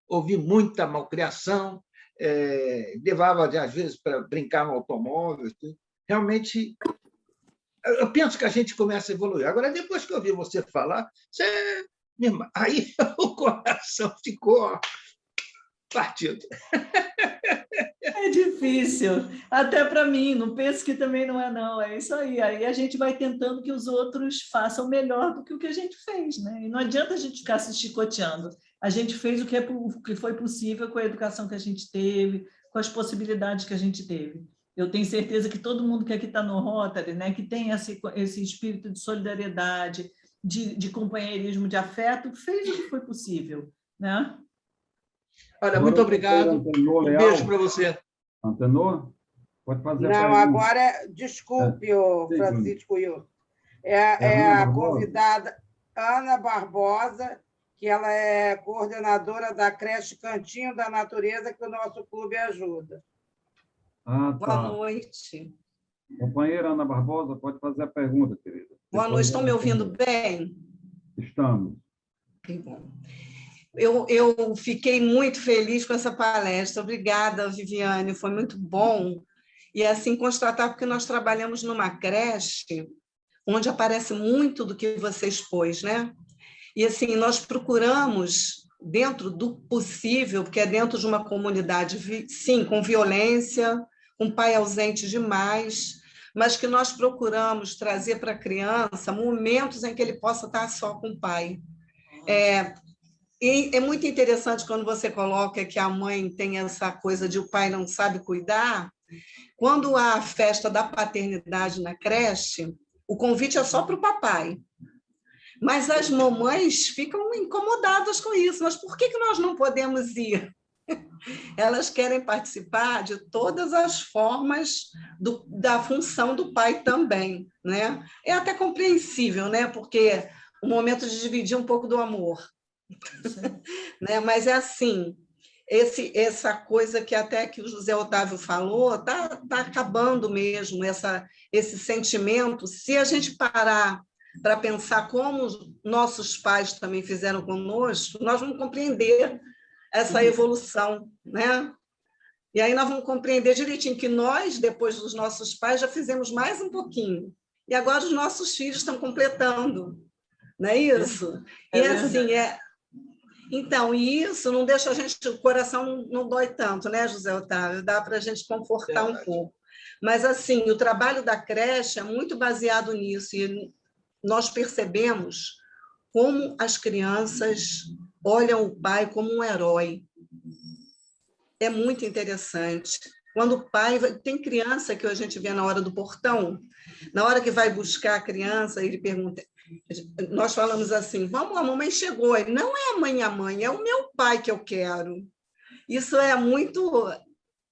S20: ouvi muita malcriação, levava, às vezes, para brincar no automóvel. Realmente, eu penso que a gente começa a evoluir. Agora, depois que eu ouvi você falar, aí o coração ficou partido.
S5: É difícil, até para mim, não penso que também não é, não. É isso aí. Aí a gente vai tentando que os outros façam melhor do que o que a gente fez, né? E não adianta a gente ficar se chicoteando. A gente fez o que foi possível com a educação que a gente teve, com as possibilidades que a gente teve. Eu tenho certeza que todo mundo que aqui está no Rotary, né, que tem esse espírito de solidariedade, de companheirismo, de afeto, fez o que foi possível, né?
S20: Olha, muito obrigado. Um beijo para você.
S1: Antenor? Pode fazer a
S3: Não,
S1: pergunta.
S3: agora, desculpe, o Francisco Will. A convidada Ana Barbosa, que ela é coordenadora da creche Cantinho da Natureza, que o nosso clube ajuda.
S1: Ah, tá.
S21: Boa noite.
S1: Companheira Ana Barbosa, pode fazer a pergunta, querida.
S21: Boa noite. Estão me ouvindo bem?
S1: Estamos.
S21: Que bom. Eu fiquei muito feliz com essa palestra. Obrigada, Viviane, foi muito bom. E assim, constatar, porque nós trabalhamos numa creche onde aparece muito do que você expôs, né? E assim, nós procuramos, dentro do possível, porque é dentro de uma comunidade, sim, com violência, com pai ausente demais, mas que nós procuramos trazer para a criança momentos em que ele possa estar só com o pai. E é muito interessante quando você coloca que a mãe tem essa coisa de o pai não sabe cuidar. Quando há a festa da paternidade na creche, o convite é só para o papai. Mas as mamães ficam incomodadas com isso. Mas por que nós não podemos ir? Elas querem participar de todas as formas da função do pai também, né? É até compreensível, né? Porque o momento de dividir um pouco do amor. Né? Mas é assim, essa coisa que até que o José Otávio falou, tá acabando mesmo, esse sentimento. Se a gente parar para pensar como nossos pais também fizeram conosco, nós vamos compreender essa evolução, né? E aí nós vamos compreender direitinho que nós, depois dos nossos pais, já fizemos mais um pouquinho. E agora os nossos filhos estão completando, não é isso? E assim, Então, isso não deixa a gente, o coração não dói tanto, né, José Otávio? Dá para a gente confortar um pouco. Mas, assim, o trabalho da creche é muito baseado nisso, e nós percebemos como as crianças olham o pai como um herói. É muito interessante. Quando o pai... Tem criança que a gente vê na hora do portão, na hora que vai buscar a criança, ele pergunta... Nós falamos assim, vamos, a mamãe chegou. Não é a mãe, é o meu pai que eu quero. Isso é muito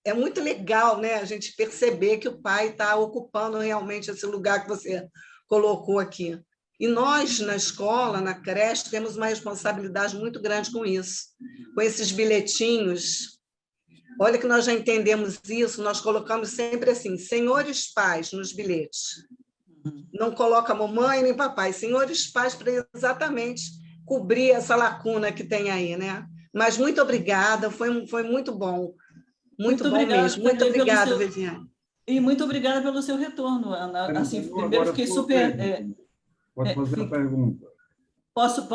S21: é muito legal, né, a gente perceber que o pai está ocupando realmente esse lugar que você colocou aqui. E nós, na escola, na creche, temos uma responsabilidade muito grande com isso, com esses bilhetinhos. Olha que nós já entendemos isso, nós colocamos sempre assim, senhores pais, nos bilhetes. Não coloca mamãe nem papai, senhores pais, para exatamente cobrir essa lacuna que tem aí, né? Mas muito obrigada, foi muito bom. Muito bom mesmo. Muito obrigada, Viviane.
S5: E muito obrigada pelo seu retorno, Ana. Assim, primeiro, fiquei super...
S1: Pode fazer a pergunta.
S5: Posso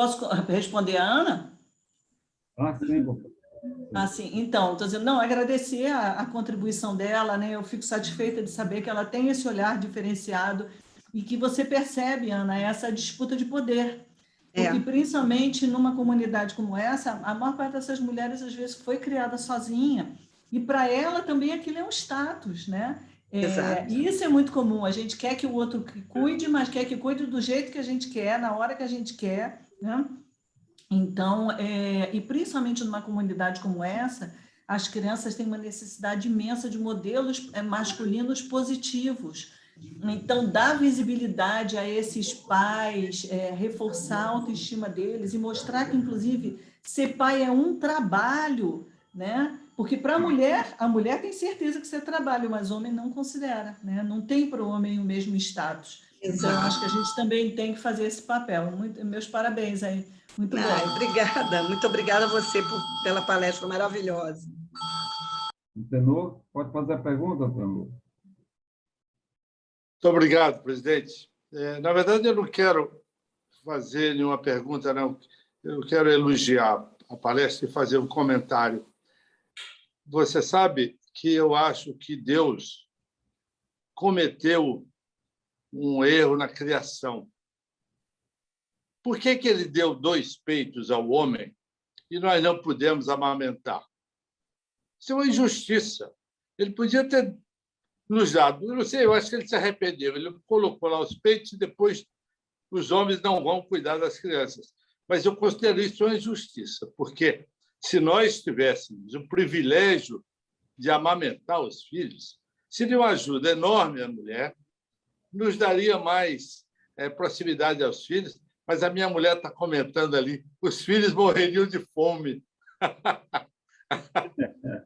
S5: responder a Ana?
S1: Sim,
S5: Assim, então, estou dizendo, não, agradecer a contribuição dela, né? Eu fico satisfeita de saber que ela tem esse olhar diferenciado e que você percebe, Ana, essa disputa de poder. Porque, principalmente numa comunidade como essa, a maior parte dessas mulheres, às vezes, foi criada sozinha, e para ela também aquilo é um status, né? E isso é muito comum, a gente quer que o outro cuide, mas quer que cuide do jeito que a gente quer, na hora que a gente quer, né? Então, e principalmente numa comunidade como essa, as crianças têm uma necessidade imensa de modelos masculinos positivos. Então, dar visibilidade a esses pais, reforçar a autoestima deles e mostrar que, inclusive, ser pai é um trabalho, né? Porque para a mulher tem certeza que isso é trabalho, mas o homem não considera, né? Não tem para o homem o mesmo status. Então, eu acho que a gente também tem que fazer esse papel. Meus parabéns aí. Muito bom.
S21: Obrigada. Muito obrigada a você pela palestra maravilhosa.
S1: Tenor, pode fazer a pergunta, Tenor.
S2: Muito obrigado, presidente. Na verdade, eu não quero fazer nenhuma pergunta, não. Eu quero elogiar a palestra e fazer um comentário. Você sabe que eu acho que Deus cometeu um erro na criação. Por que ele deu 2 peitos ao homem e nós não pudemos amamentar? Isso é uma injustiça. Ele podia ter nos dado, eu não sei, eu acho que ele se arrependeu. Ele colocou lá os peitos e depois os homens não vão cuidar das crianças. Mas eu considero isso uma injustiça, porque se nós tivéssemos o privilégio de amamentar os filhos, seria uma ajuda enorme à mulher, nos daria mais proximidade aos filhos, mas a minha mulher está comentando ali, os filhos morreriam de fome.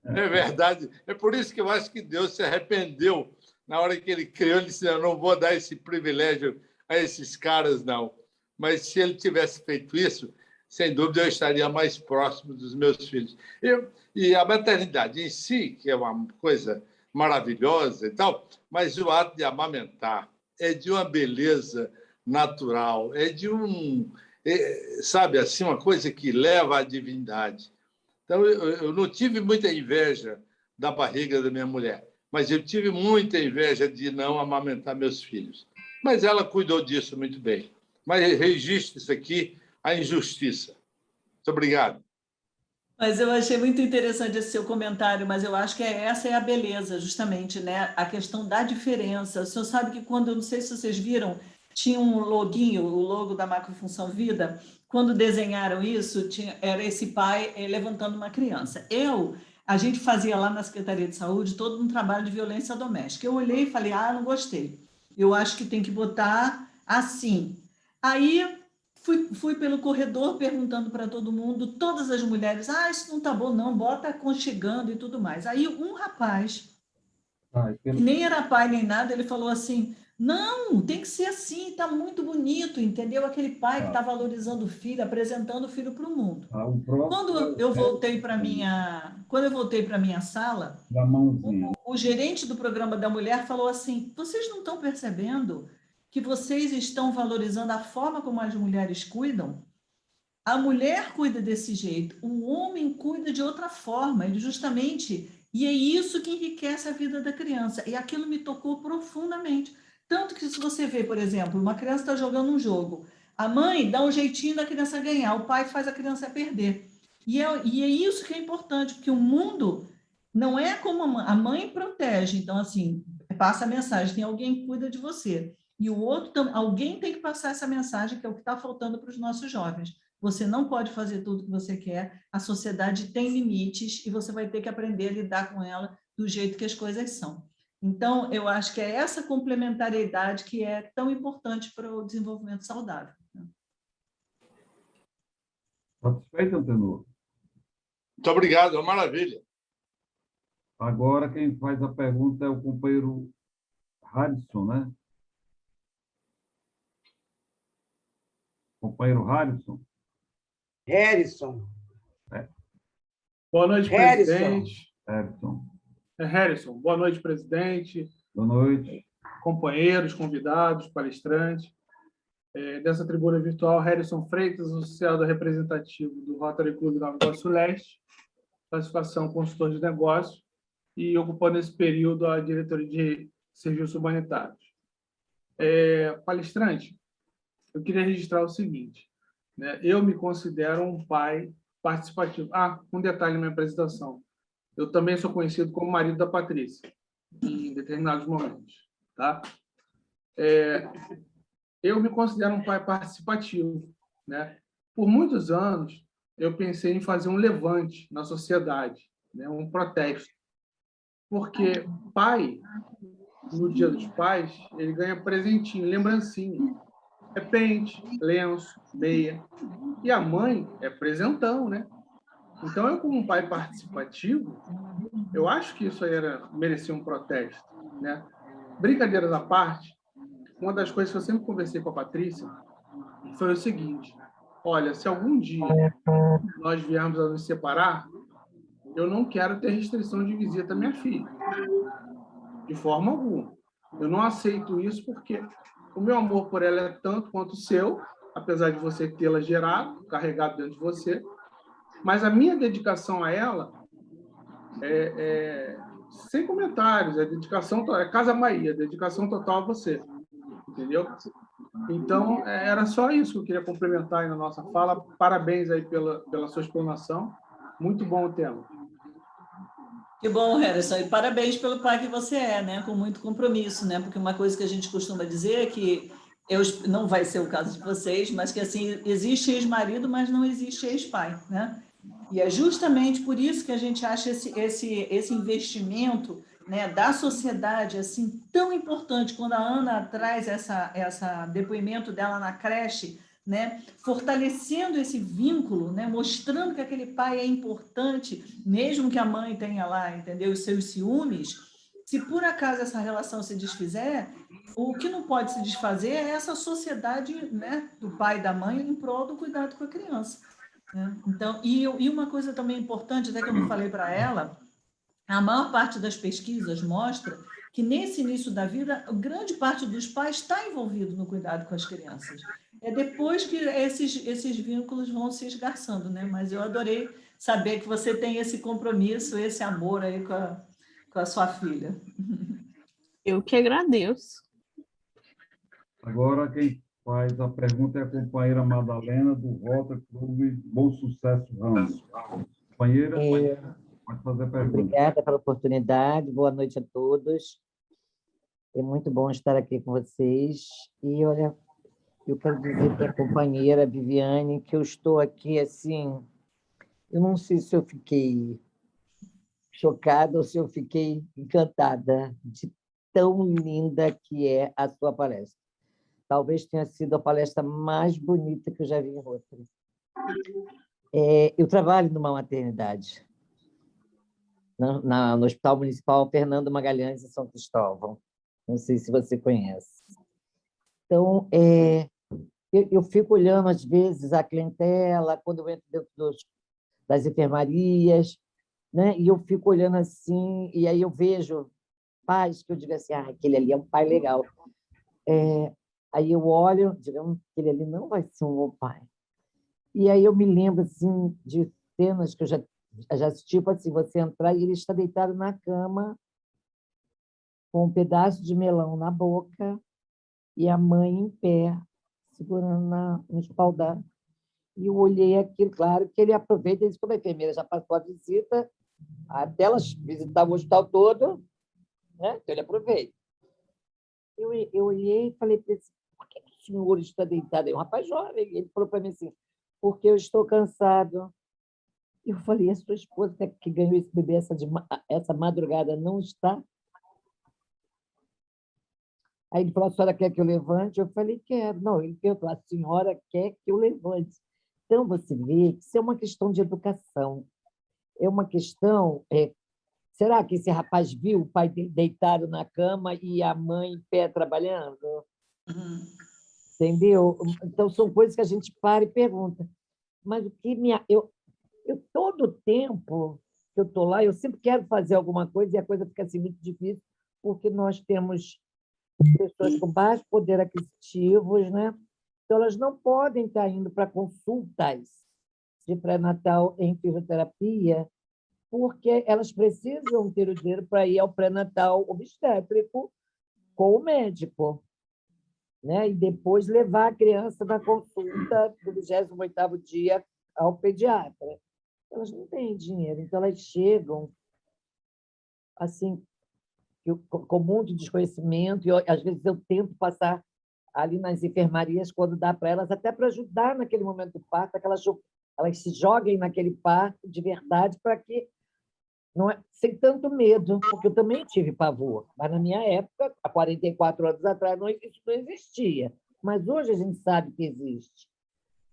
S2: É verdade. É por isso que eu acho que Deus se arrependeu na hora que ele criou. Ele disse, eu não vou dar esse privilégio a esses caras, não. Mas se ele tivesse feito isso, sem dúvida eu estaria mais próximo dos meus filhos. E a maternidade em si, que é uma coisa maravilhosa e tal, mas o ato de amamentar é de uma beleza natural, é de sabe, assim, uma coisa que leva à divindade. Então, eu não tive muita inveja da barriga da minha mulher, mas eu tive muita inveja de não amamentar meus filhos. Mas ela cuidou disso muito bem. Mas registro isso aqui, a injustiça. Muito obrigado.
S5: Mas eu achei muito interessante esse seu comentário, mas eu acho que essa é a beleza, justamente, né? A questão da diferença. O senhor sabe que quando, eu não sei se vocês viram, tinha um loguinho, o logo da Macrofunção Vida, quando desenharam isso, era esse pai levantando uma criança. A gente fazia lá na Secretaria de Saúde todo um trabalho de violência doméstica. Eu olhei e falei, não gostei. Eu acho que tem que botar assim. Aí fui pelo corredor perguntando para todo mundo, todas as mulheres, isso não tá bom não, bota aconchegando e tudo mais. Aí um rapaz, que nem era pai nem nada, ele falou assim, não, tem que ser assim, tá muito bonito, entendeu? Aquele pai que está valorizando o filho, apresentando o filho para o mundo. Quando eu voltei para minha sala, o gerente do programa da mulher falou assim, vocês não estão percebendo que vocês estão valorizando a forma como as mulheres cuidam? A mulher cuida desse jeito, o homem cuida de outra forma, ele justamente... E é isso que enriquece a vida da criança. E aquilo me tocou profundamente. Tanto que se você vê, por exemplo, uma criança está jogando um jogo, a mãe dá um jeitinho da criança ganhar, o pai faz a criança perder. E é isso que é importante, porque o mundo não é como a mãe protege. Então, assim, passa a mensagem, tem alguém que cuida de você. E o outro, alguém tem que passar essa mensagem, que é o que está faltando para os nossos jovens. Você não pode fazer tudo o que você quer, a sociedade tem limites e você vai ter que aprender a lidar com ela do jeito que as coisas são. Então, eu acho que é essa complementariedade que é tão importante para o desenvolvimento saudável.
S1: Satisfeito, Antenor?
S2: Muito obrigado, é uma maravilha.
S1: Agora, quem faz a pergunta é o companheiro Harrison, né? Companheiro Harrison.
S3: Harrison.
S4: Boa noite, presidente.
S1: Harrison.
S4: Harrison, boa noite, presidente.
S1: Boa noite.
S4: Companheiros, convidados, palestrantes. Dessa tribuna virtual, Harrison Freitas, associado representativo do Rotary Clube Nova Iguaçu Leste, classificação consultor de negócios, e ocupando nesse período a diretoria de serviços humanitários. Palestrante, eu queria registrar o seguinte, né? Eu me considero um pai participativo. Um detalhe na minha apresentação. Eu também sou conhecido como marido da Patrícia, em determinados momentos. Tá? Eu me considero um pai participativo, né? Por muitos anos, eu pensei em fazer um levante na sociedade, né? Um protesto. Porque pai, no Dia dos Pais, ele ganha presentinho, lembrancinha. É pente, lenço, meia. E a mãe é presentão, né? Então, eu, como um pai participativo, eu acho que isso aí merecia um protesto, né? Brincadeiras à parte, uma das coisas que eu sempre conversei com a Patrícia foi o seguinte: olha, se algum dia nós viermos a nos separar, eu não quero ter restrição de visita à minha filha, de forma alguma. Eu não aceito isso porque o meu amor por ela é tanto quanto o seu, apesar de você tê-la gerado, carregado dentro de você, mas a minha dedicação a ela sem comentários, é Casa Bahia, dedicação total a você, entendeu? Então, era só isso que eu queria complementar aí na nossa fala. Parabéns aí pela sua explanação. Muito bom o tema.
S5: Que bom, Harrison. E parabéns pelo pai que você é, né? Com muito compromisso, né? Porque uma coisa que a gente costuma dizer é que não vai ser o caso de vocês, mas que assim existe ex-marido, mas não existe ex-pai, né? E é justamente por isso que a gente acha esse investimento, né, da sociedade assim tão importante. Quando a Ana traz essa depoimento dela na creche, né, fortalecendo esse vínculo, né, mostrando que aquele pai é importante, mesmo que a mãe tenha lá, entendeu, os seus ciúmes. Se por acaso essa relação se desfizer, o que não pode se desfazer é essa sociedade, né, do pai e da mãe em prol do cuidado com a criança. Então, e uma coisa também importante, até que eu não falei para ela, a maior parte das pesquisas mostra que nesse início da vida, grande parte dos pais está envolvido no cuidado com as crianças. É depois que esses vínculos vão se esgarçando, né? Mas eu adorei saber que você tem esse compromisso, esse amor aí com a sua filha.
S22: Eu que agradeço.
S1: Agora, quem faz a pergunta é a companheira Madalena, do Rotary Clube Bom Sucesso Ramos. Companheira, pode fazer a pergunta.
S23: Obrigada pela oportunidade, boa noite a todos. É muito bom estar aqui com vocês. E, olha, eu quero dizer para a companheira Viviane que eu estou aqui, assim, eu não sei se eu fiquei chocada ou se eu fiquei encantada de tão linda que é a sua palestra. Talvez tenha sido a palestra mais bonita que eu já vi em Rotary. Eu trabalho numa maternidade, no Hospital Municipal Fernando Magalhães, em São Cristóvão. Não sei se você conhece. Então, eu fico olhando, às vezes, a clientela, quando eu entro dentro das enfermarias, né? E eu fico olhando assim, e aí eu vejo pais que eu digo assim, aquele ali é um pai legal. Aí eu olho, digamos, aquele ali não vai ser um bom pai. E aí eu me lembro assim, de cenas que eu já assisti, tipo assim, você entrar e ele está deitado na cama, com um pedaço de melão na boca, e a mãe em pé, segurando no espaldar. E eu olhei aquilo, claro, que ele aproveita, ele disse, como a enfermeira já passou a visita, até elas visitavam o hospital todo, né? Então ele aproveita. Eu olhei e falei para ele, por que o senhor está deitado aí? Um rapaz jovem. Ele falou para mim assim, porque eu estou cansado E eu falei, a sua esposa que ganhou esse bebê essa madrugada não está? Aí ele falou, a senhora quer que eu levante? Eu falei, quero. Não, ele perguntou, a senhora quer que eu levante? Então, você vê que isso é uma questão de educação. É uma questão... será que esse rapaz viu o pai deitado na cama e a mãe em pé trabalhando? Entendeu? Então, são coisas que a gente para e pergunta. Mas o que eu todo o tempo que eu estou lá, eu sempre quero fazer alguma coisa e a coisa fica assim muito difícil, porque nós temos pessoas com baixo poder aquisitivos, né? Então, elas não podem estar indo para consultas de pré-natal em fisioterapia, porque elas precisam ter o dinheiro para ir ao pré-natal obstétrico com o médico, né? E depois levar a criança na consulta do 28º dia ao pediatra. Elas não têm dinheiro, então elas chegam assim, com muito desconhecimento, e às vezes eu tento passar ali nas enfermarias, quando dá para elas, até para ajudar naquele momento do parto, para que elas se joguem naquele parto de verdade, para que não sem tanto medo, porque eu também tive pavor, mas na minha época, há 44 anos atrás, isso não existia. Mas hoje a gente sabe que existe.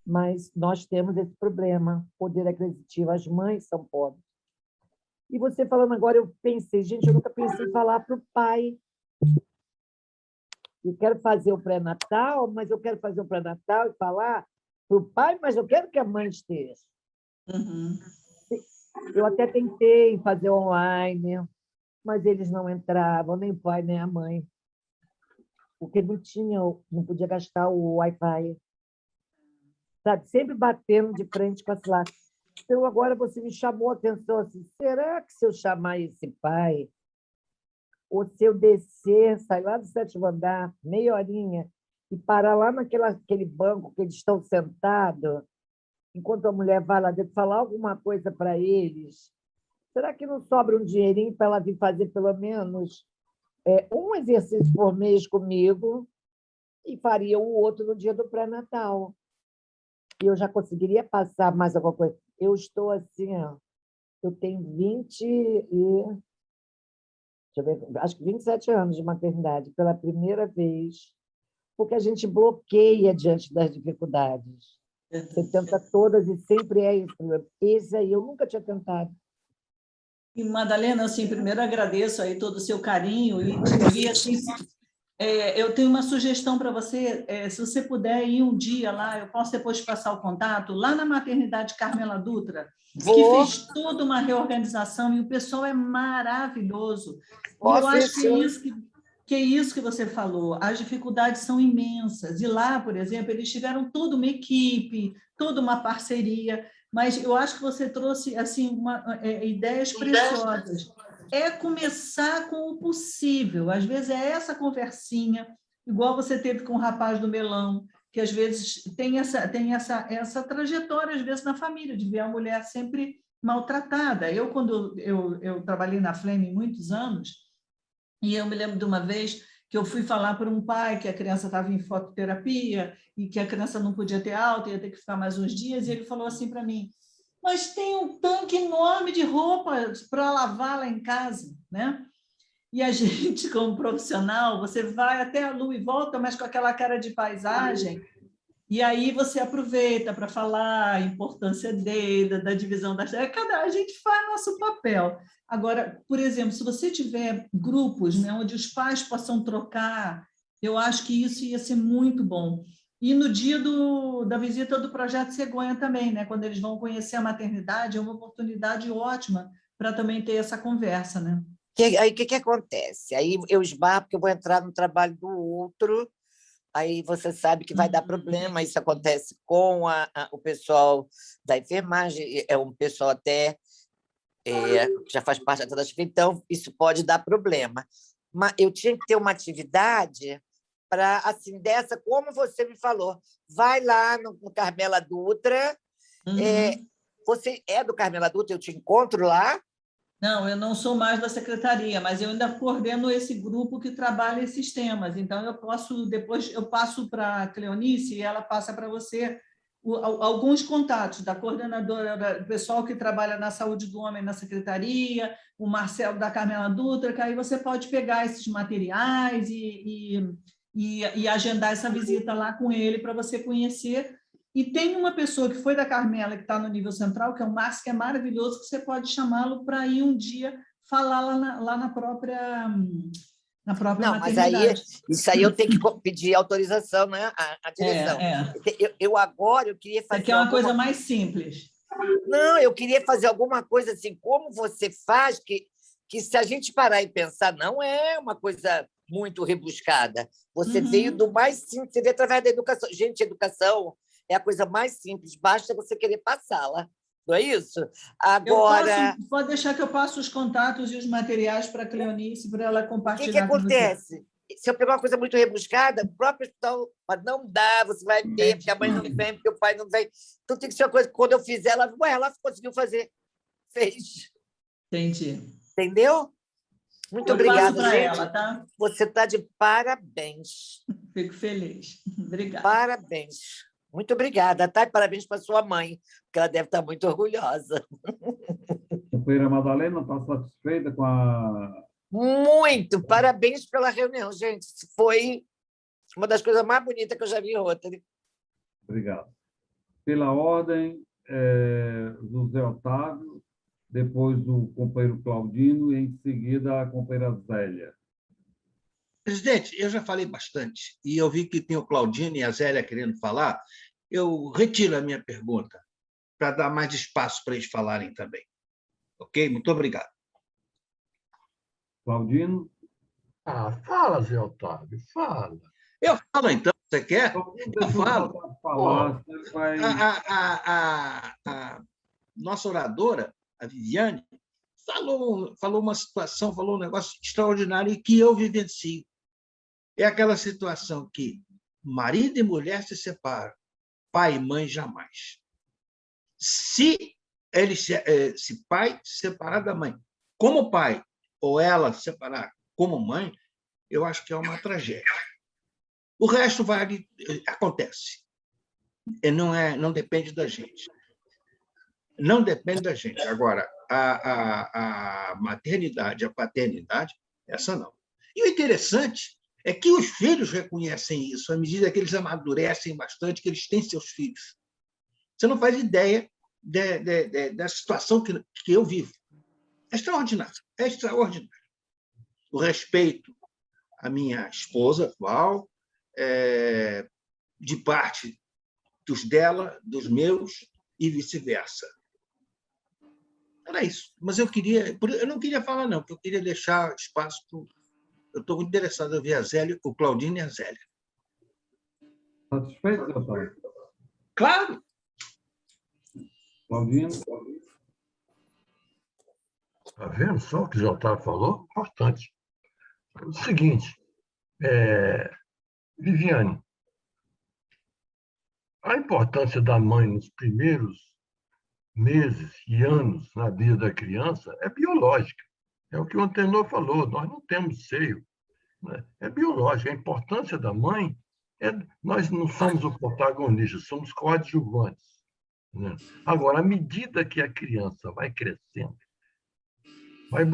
S23: Mas nós temos esse problema, poder aquisitivo, as mães são pobres. E você falando agora, eu pensei, gente, eu nunca pensei em falar para o pai. Eu quero fazer o pré-natal, mas eu quero fazer o pré-natal e falar para o pai, mas eu quero que a mãe esteja. Eu até tentei fazer online, mas eles não entravam, nem o pai, nem a mãe, porque não podia gastar o Wi-Fi. Sabe? Sempre batendo de frente com a Slack. Então, agora você me chamou a atenção assim, será que se eu chamar esse pai, ou se eu descer, sair lá do 7º andar, meia horinha, e parar lá naquele banco que eles estão sentados, enquanto a mulher vai lá dentro falar alguma coisa para eles, será que não sobra um dinheirinho para ela vir fazer pelo menos um exercício por mês comigo e faria o outro no dia do pré-natal? E eu já conseguiria passar mais alguma coisa. Eu estou assim, ó, eu tenho 27 anos de maternidade, pela primeira vez, porque a gente bloqueia diante das dificuldades. Você tenta todas e sempre é isso. Esse aí eu nunca tinha tentado.
S5: E, Madalena, assim, primeiro agradeço aí todo o seu carinho e queria, assim, eu tenho uma sugestão para você, se você puder ir um dia lá, eu posso depois passar o contato, lá na maternidade Carmela Dutra, que fez toda uma reorganização e o pessoal é maravilhoso. E eu acho que é isso que você falou, as dificuldades são imensas. E lá, por exemplo, eles tiveram toda uma equipe, toda uma parceria, mas eu acho que você trouxe assim, ideias preciosas. É começar com o possível. Às vezes é essa conversinha, igual você teve com o rapaz do melão, que às vezes tem essa trajetória, às vezes, na família, de ver a mulher sempre maltratada. Quando eu trabalhei na Flame muitos anos, e eu me lembro de uma vez que eu fui falar para um pai que a criança estava em fototerapia e que a criança não podia ter alta, ia ter que ficar mais uns dias, e ele falou assim para mim, mas tem um tanque enorme de roupa para lavar lá em casa, né? E a gente, como profissional, você vai até a lua e volta, mas com aquela cara de paisagem, e aí você aproveita para falar a importância da divisão das... A gente faz nosso papel. Agora, por exemplo, se você tiver grupos, né, onde os pais possam trocar, eu acho que isso ia ser muito bom. E no dia da visita do Projeto Cegonha também, né? Quando eles vão conhecer a maternidade, é uma oportunidade ótima para também ter essa conversa, né?
S23: Aí o que acontece? Aí eu esbarro porque eu vou entrar no trabalho do outro, aí você sabe que vai dar problema, isso acontece com o pessoal da enfermagem, é um pessoal até que já faz parte da atividade, então isso pode dar problema. Mas eu tinha que ter uma atividade para, assim, dessa, como você me falou, vai lá no Carmela Dutra, você é do Carmela Dutra, eu te encontro lá?
S5: Não, eu não sou mais da secretaria, mas eu ainda coordeno esse grupo que trabalha esses temas, então eu posso, depois eu passo para a Cleonice e ela passa para você alguns contatos da coordenadora, do pessoal que trabalha na saúde do homem na secretaria, o Marcelo da Carmela Dutra, que aí você pode pegar esses materiais e agendar essa visita lá com ele para você conhecer. E tem uma pessoa que foi da Carmela, que está no nível central, que é o Márcio, que é maravilhoso, que você pode chamá-lo para ir um dia falar lá na própria
S6: Não, mas isso aí eu tenho que pedir autorização, né? A direção. Eu queria fazer.
S5: Isso aqui é uma coisa mais simples.
S6: Não, eu queria fazer alguma coisa assim, como você faz, que se a gente parar e pensar, não é uma coisa muito rebuscada. Você veio do mais simples, você veio através da educação. Gente, educação é a coisa mais simples, basta você querer passá-la. Não é isso? Agora...
S5: Pode deixar que eu passe os contatos e os materiais para a Cleonice, para ela compartilhar.
S6: O que acontece? Se eu pegar uma coisa muito rebuscada, o próprio hospital não dá, você vai ter, porque a mãe não vem, porque o pai não vem. Então tem que ser uma coisa que, quando eu fizer, ela conseguiu fazer. Fez.
S5: Entendi.
S6: Entendeu? Muito obrigada, gente.
S5: Ela, tá?
S6: Você está de parabéns.
S5: Fico feliz. Obrigada.
S6: Parabéns. Muito obrigada, tá? E parabéns para sua mãe, porque ela deve estar muito orgulhosa.
S1: Companheira Madalena, está satisfeita com a...
S6: Muito! Parabéns pela reunião, gente. Foi uma das coisas mais bonitas que eu já vi em Rotary.
S1: Obrigado. Pela ordem, José Otávio, depois o companheiro Claudino e, em seguida, a companheira Zélia.
S20: Presidente, eu já falei bastante, e eu vi que tem o Claudino e a Zélia querendo falar. Eu retiro a minha pergunta para dar mais espaço para eles falarem também. Ok? Muito obrigado.
S1: Claudino?
S7: Fala, Zé Otávio, fala.
S20: Eu falo, então. Você quer? Eu falo. A nossa oradora, a Viviane, falou uma situação, falou um negócio extraordinário e que eu vivencio. É aquela situação que marido e mulher se separam, pai e mãe jamais. Se pai se separar da mãe como pai, ou ela se separar como mãe, eu acho que é uma tragédia. O resto acontece. Não depende da gente. Não depende da gente. Agora, a maternidade, a paternidade, essa não. E o interessante é que os filhos reconhecem isso à medida que eles amadurecem bastante, que eles têm seus filhos. Você não faz ideia da situação que eu vivo. É extraordinário. É extraordinário. O respeito à minha esposa atual, de parte dos dela, dos meus, e vice-versa. Era isso. Mas eu não queria falar, não, porque eu queria deixar espaço para... Eu estou muito interessado em ver a Zélia, o Claudino e a Zélia.
S1: Satisfeito, doutor?
S20: Claro!
S1: Claudino?
S7: Está vendo só o que o Zé Otávio falou? Importante. O seguinte, Viviane, a importância da mãe nos primeiros meses e anos na vida da criança é biológica. É o que o Antenor falou, nós não temos seio. Né? É biológica. A importância da mãe, nós não somos o protagonista, somos coadjuvantes. Né? Agora, à medida que a criança vai crescendo, vai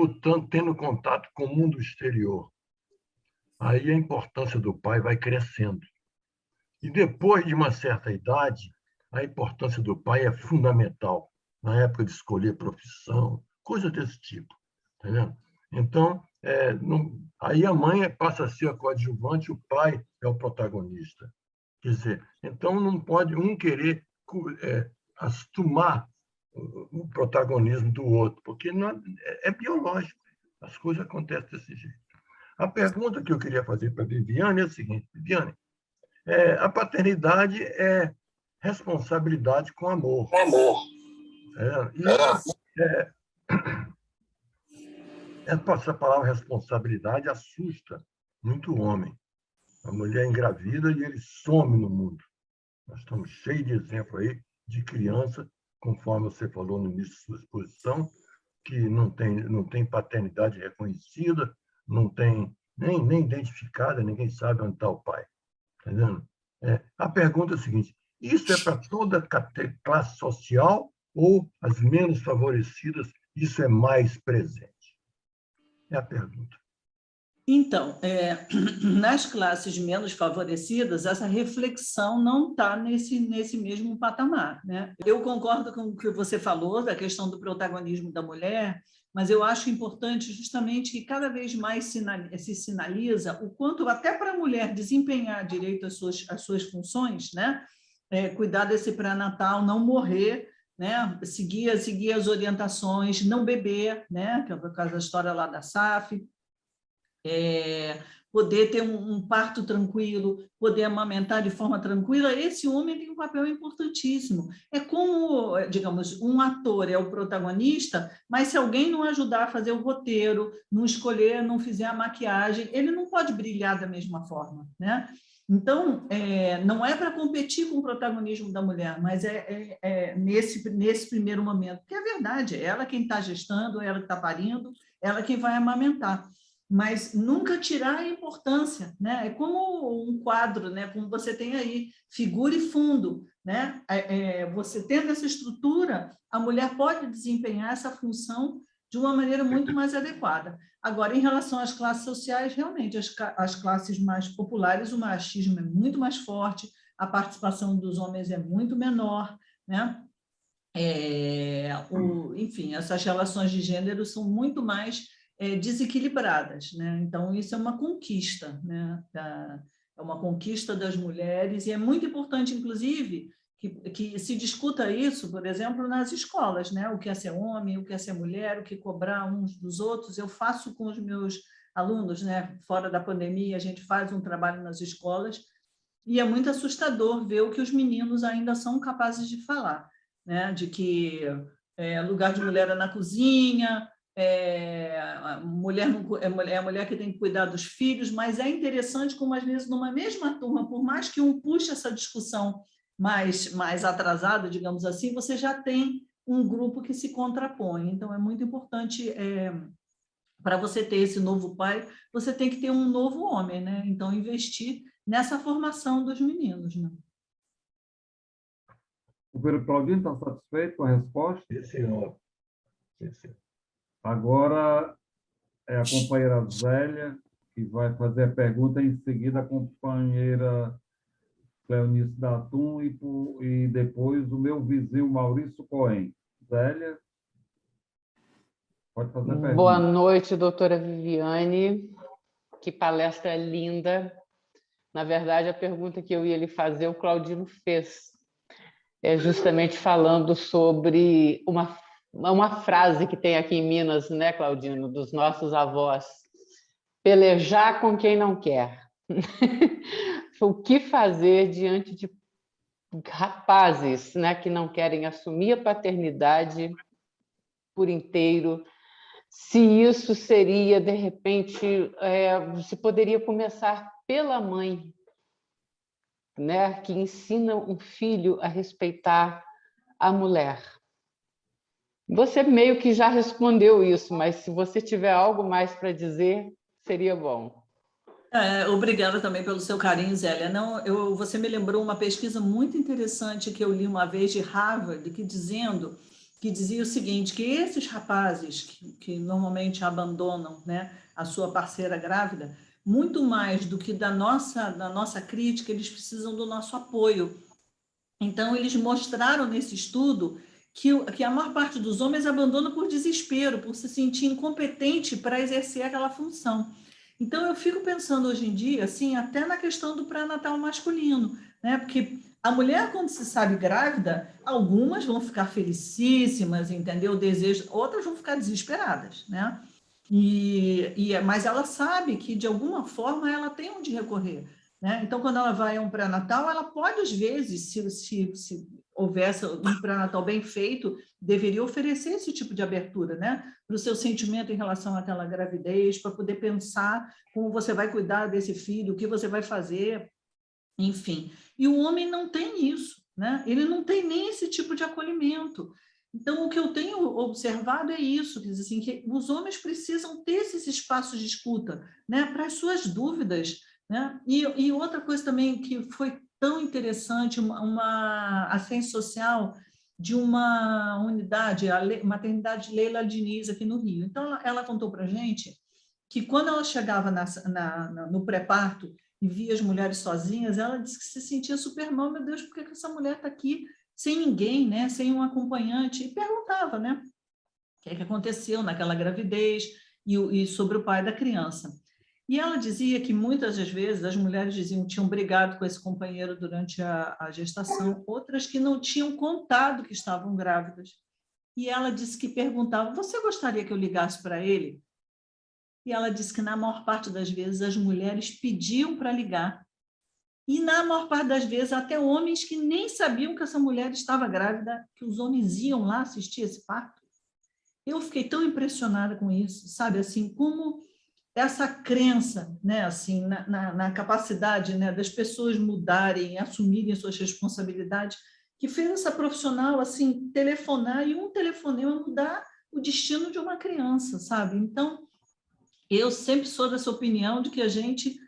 S7: tendo contato com o mundo exterior, aí a importância do pai vai crescendo. E depois de uma certa idade, a importância do pai é fundamental, na época de escolher profissão, coisa desse tipo. Entendeu? Então, aí a mãe passa a ser a coadjuvante, o pai é o protagonista. Quer dizer, então não pode um querer tomar o protagonismo do outro, porque não, é biológico, as coisas acontecem desse jeito. A pergunta que eu queria fazer para a Viviane é a seguinte: Viviane, a paternidade é responsabilidade com amor. Essa palavra responsabilidade assusta muito o homem. A mulher engravida e ele some no mundo. Nós estamos cheios de exemplo aí de criança, conforme você falou no início da sua exposição, que não tem paternidade reconhecida, não tem nem identificada, ninguém sabe onde está o pai. Entendendo? A pergunta é a seguinte: Isso é para toda classe social ou as menos favorecidas? Isso é mais presente? É a pergunta.
S5: Então, nas classes menos favorecidas, essa reflexão não está nesse mesmo patamar, né? Eu concordo com o que você falou da questão do protagonismo da mulher, mas eu acho importante justamente que cada vez mais se sinaliza o quanto, até para a mulher desempenhar direito às suas funções, né? Cuidar desse pré-natal, não morrer, né? Seguir as orientações, não beber, né? Que é por causa da história lá da SAF, poder ter um parto tranquilo, poder amamentar de forma tranquila. Esse homem tem um papel importantíssimo. É como, digamos, um ator é o protagonista, mas se alguém não ajudar a fazer o roteiro, não escolher, não fizer a maquiagem, ele não pode brilhar da mesma forma, né? Então, não é para competir com o protagonismo da mulher, mas nesse primeiro momento, porque é verdade, é ela quem está gestando, é ela que está parindo, ela quem vai amamentar. Mas nunca tirar a importância, né? É como um quadro, né? Como você tem aí, figura e fundo, né? Você tendo essa estrutura, a mulher pode desempenhar essa função de uma maneira muito mais adequada. Agora, em relação às classes sociais, realmente, as classes mais populares, o machismo é muito mais forte, a participação dos homens é muito menor, né? Enfim, essas relações de gênero são muito mais desequilibradas, né? Então, isso é uma conquista, né? É uma conquista das mulheres, e é muito importante, inclusive, que se discuta isso, por exemplo, nas escolas, né? O que é ser homem, o que é ser mulher, o que cobrar uns dos outros. Eu faço com os meus alunos, né? Fora da pandemia, a gente faz um trabalho nas escolas, e é muito assustador ver o que os meninos ainda são capazes de falar, né? De que lugar de mulher é na cozinha, a mulher que tem que cuidar dos filhos, mas é interessante como, às vezes, numa mesma turma, por mais que um puxe essa discussão mais atrasada, digamos assim, você já tem um grupo que se contrapõe. Então, é muito importante, para você ter esse novo pai, você tem que ter um novo homem, né? Então, investir nessa formação dos meninos, né?
S1: O Pedro Claudino está satisfeito com a resposta?
S7: Sim, senhor. Sim, senhor.
S1: Agora é a companheira Zélia, que vai fazer a pergunta, em seguida a companheira Cleonice Datum e depois o meu vizinho Maurício Cohen. Zélia, pode fazer a pergunta.
S9: Boa noite, doutora Viviane. Que palestra linda. Na verdade, a pergunta que eu ia lhe fazer, o Claudino fez. É justamente falando sobre uma frase que tem aqui em Minas, né, Claudino, dos nossos avós: pelejar com quem não quer. O que fazer diante de rapazes, né, que não querem assumir a paternidade por inteiro? Se isso seria, de repente, se poderia começar pela mãe, né, que ensina um filho a respeitar a mulher. Você meio que já respondeu isso, mas se você tiver algo mais para dizer, seria bom.
S5: Obrigada também pelo seu carinho, Zélia. Não, você me lembrou uma pesquisa muito interessante que eu li uma vez de Harvard, que dizia o seguinte, que esses rapazes que normalmente abandonam, né, a sua parceira grávida, muito mais do que da nossa crítica, eles precisam do nosso apoio. Então, eles mostraram nesse estudo que a maior parte dos homens abandona por desespero, por se sentir incompetente para exercer aquela função. Então, eu fico pensando hoje em dia, assim, até na questão do pré-natal masculino, né? Porque a mulher, quando se sabe grávida, algumas vão ficar felicíssimas, entendeu? Outras vão ficar desesperadas, né? Mas ela sabe que, de alguma forma, ela tem onde recorrer, né? Então, quando ela vai a um pré-natal, ela pode, às vezes, se houvesse um pré-natal bem feito, deveria oferecer esse tipo de abertura, né? Para o seu sentimento em relação àquela gravidez, para poder pensar como você vai cuidar desse filho, o que você vai fazer, enfim. E o homem não tem isso, né? Ele não tem nem esse tipo de acolhimento. Então, o que eu tenho observado é isso, quer dizer, assim, que os homens precisam ter esses espaços de escuta, né, para as suas dúvidas, né? E outra coisa também que foi tão interessante, uma assistência social de uma unidade, a maternidade Leila Diniz, aqui no Rio. Então, ela contou para a gente que quando ela chegava no pré-parto e via as mulheres sozinhas, ela disse que se sentia super mal. Meu Deus, por que essa mulher está aqui sem ninguém, né? Sem um acompanhante? E perguntava, né? O que é que aconteceu naquela gravidez e sobre o pai da criança. E ela dizia que muitas das vezes as mulheres diziam que tinham brigado com esse companheiro durante a gestação, outras que não tinham contado que estavam grávidas. E ela disse que perguntava: você gostaria que eu ligasse para ele? E ela disse que na maior parte das vezes as mulheres pediam para ligar. E na maior parte das vezes até homens que nem sabiam que essa mulher estava grávida, que os homens iam lá assistir esse parto. Eu fiquei tão impressionada com isso, sabe, assim, como essa crença, né, assim, na capacidade, né, das pessoas mudarem, assumirem suas responsabilidades, que fez essa profissional assim telefonar e um telefonema mudar o destino de uma criança, sabe? Então, eu sempre sou dessa opinião de que a gente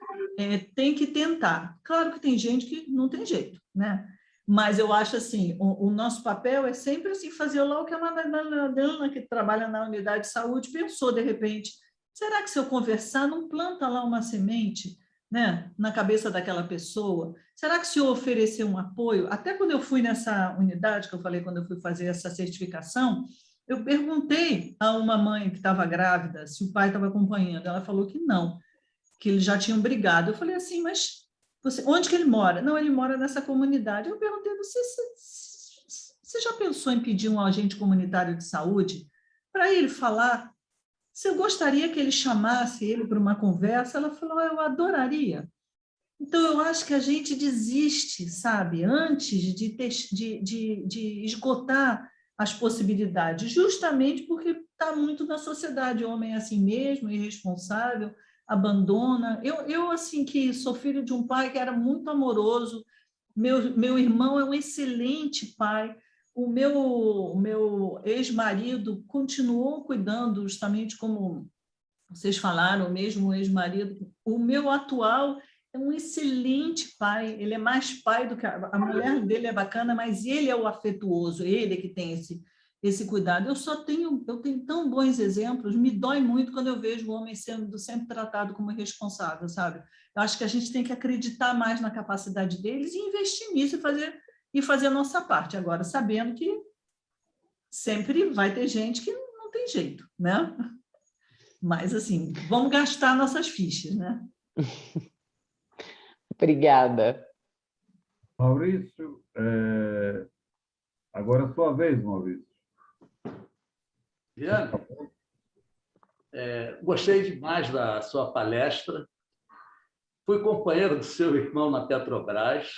S5: tem que tentar. Claro que tem gente que não tem jeito, né? Mas eu acho assim, o nosso papel é sempre assim, fazer lá o que a Madalena, que trabalha na unidade de saúde, pensou de repente. Será que se eu conversar, não planta lá uma semente, né, na cabeça daquela pessoa? Será que se eu oferecer um apoio? Até quando eu fui nessa unidade, que eu falei quando eu fui fazer essa certificação, eu perguntei a uma mãe que estava grávida se o pai estava acompanhando. Ela falou que não, que eles já tinham brigado. Eu falei assim, mas onde que ele mora? Não, ele mora nessa comunidade. Eu perguntei, você já pensou em pedir um agente comunitário de saúde para ele falar? Você gostaria que ele chamasse ele para uma conversa? Ela falou, eu adoraria. Então, eu acho que a gente desiste, sabe, antes de esgotar as possibilidades, justamente porque está muito na sociedade. O homem é assim mesmo, irresponsável, abandona. Eu assim, que sou filho de um pai que era muito amoroso, meu irmão é um excelente pai. O meu ex-marido continuou cuidando, justamente como vocês falaram, mesmo o ex-marido. O meu atual é um excelente pai, ele é mais pai do que a mulher dele é bacana, mas ele é o afetuoso, ele é que tem esse cuidado. Eu tenho tão bons exemplos, me dói muito quando eu vejo o homem sendo sempre tratado como responsável, sabe? Eu acho que a gente tem que acreditar mais na capacidade deles e investir nisso e fazer a nossa parte. Agora, sabendo que sempre vai ter gente que não tem jeito, né? Mas, assim, vamos gastar nossas fichas, né?
S9: Obrigada.
S1: Maurício, agora é a sua vez, Maurício.
S10: Viane, gostei demais da sua palestra. Fui companheiro do seu irmão na Petrobras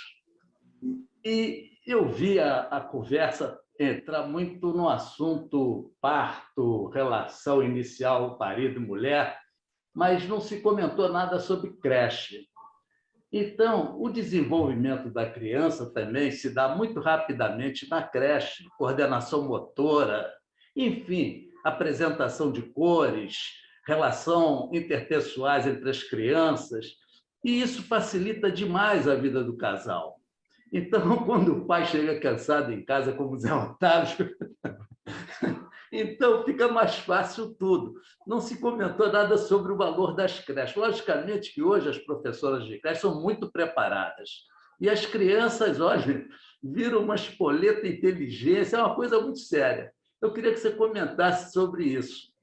S10: e eu vi a conversa entrar muito no assunto parto, relação inicial marido e mulher, mas não se comentou nada sobre creche. Então, o desenvolvimento da criança também se dá muito rapidamente na creche, coordenação motora, enfim, apresentação de cores, relação interpessoais entre as crianças, e isso facilita demais a vida do casal. Então, quando o pai chega cansado em casa, como Zé Otávio, então fica mais fácil tudo. Não se comentou nada sobre o valor das creches. Logicamente que hoje as professoras de creche são muito preparadas. E as crianças, olha, viram uma espoleta inteligência, é uma coisa muito séria. Eu queria que você comentasse sobre isso.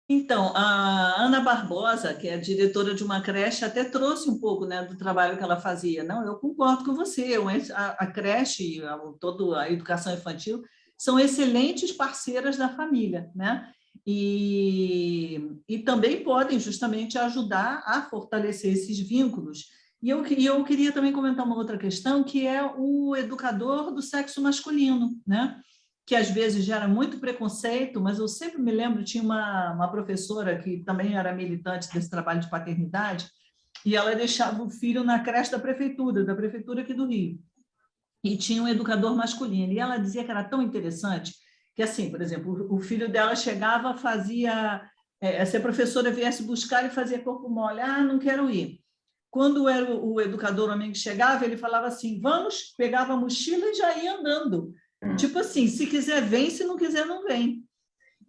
S5: Então, a Ana Barbosa, que é diretora de uma creche, até trouxe um pouco, né, do trabalho que ela fazia. Não, eu concordo com você. A creche, toda a educação infantil, são excelentes parceiras da família, né? E também podem justamente ajudar a fortalecer esses vínculos. E eu queria também comentar uma outra questão, que é o educador do sexo masculino, né? Que às vezes gera muito preconceito, mas eu sempre me lembro, tinha uma professora que também era militante desse trabalho de paternidade, e ela deixava o filho na creche da prefeitura aqui do Rio, e tinha um educador masculino, e ela dizia que era tão interessante, que assim, por exemplo, o filho dela chegava, fazia, se a professora viesse buscar, ele fazia corpo mole, não quero ir. quando era o educador homem que chegava, ele falava assim, vamos, pegava a mochila e já ia andando. Tipo assim, se quiser vem, se não quiser não vem.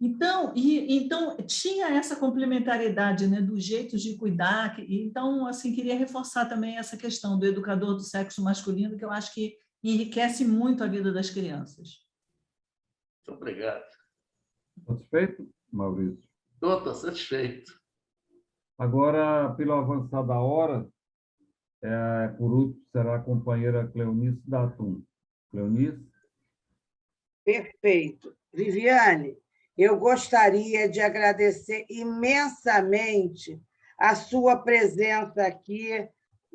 S5: Então, então tinha essa complementariedade, né, dos jeitos de cuidar. Então, assim, queria reforçar também essa questão do educador do sexo masculino, que eu acho que enriquece muito a vida das crianças.
S10: Muito obrigado.
S1: Satisfeito, Maurício?
S10: Estou satisfeito.
S1: Agora, pelo avançar da hora, por último, será a companheira Cleonice Datum. Cleonice?
S3: Perfeito. Viviane, eu gostaria de agradecer imensamente a sua presença aqui.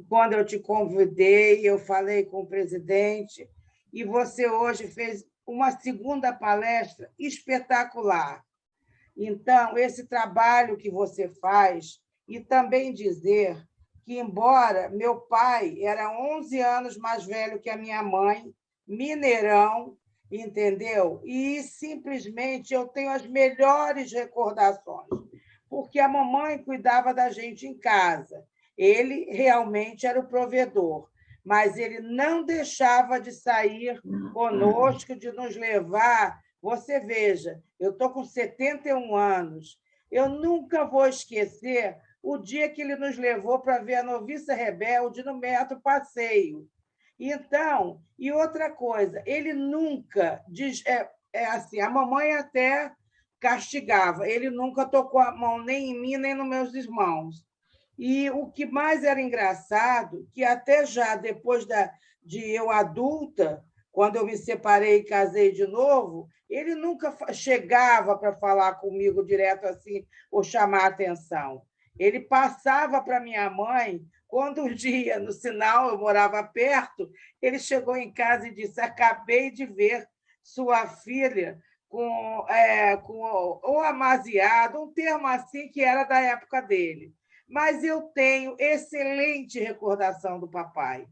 S3: Quando eu te convidei, eu falei com o presidente, e você hoje fez uma segunda palestra espetacular. Então, esse trabalho que você faz, e também dizer que, embora meu pai era 11 anos mais velho que a minha mãe, mineirão, entendeu? E simplesmente eu tenho as melhores recordações, porque a mamãe cuidava da gente em casa. Ele realmente era o provedor, mas ele não deixava de sair conosco, de nos levar. Você veja, eu estou com 71 anos, eu nunca vou esquecer o dia que ele nos levou para ver a Noviça Rebelde no Metro Passeio. Então, e outra coisa, ele nunca diz, assim, a mamãe até castigava, ele nunca tocou a mão nem em mim, nem nos meus irmãos. E o que mais era engraçado, que até já depois de eu adulta, quando eu me separei e casei de novo, ele nunca chegava para falar comigo direto assim, ou chamar a atenção. Ele passava para minha mãe. Quando um dia, no sinal, eu morava perto, ele chegou em casa e disse, acabei de ver sua filha com o amaziado, um termo assim que era da época dele. Mas eu tenho excelente recordação do papai,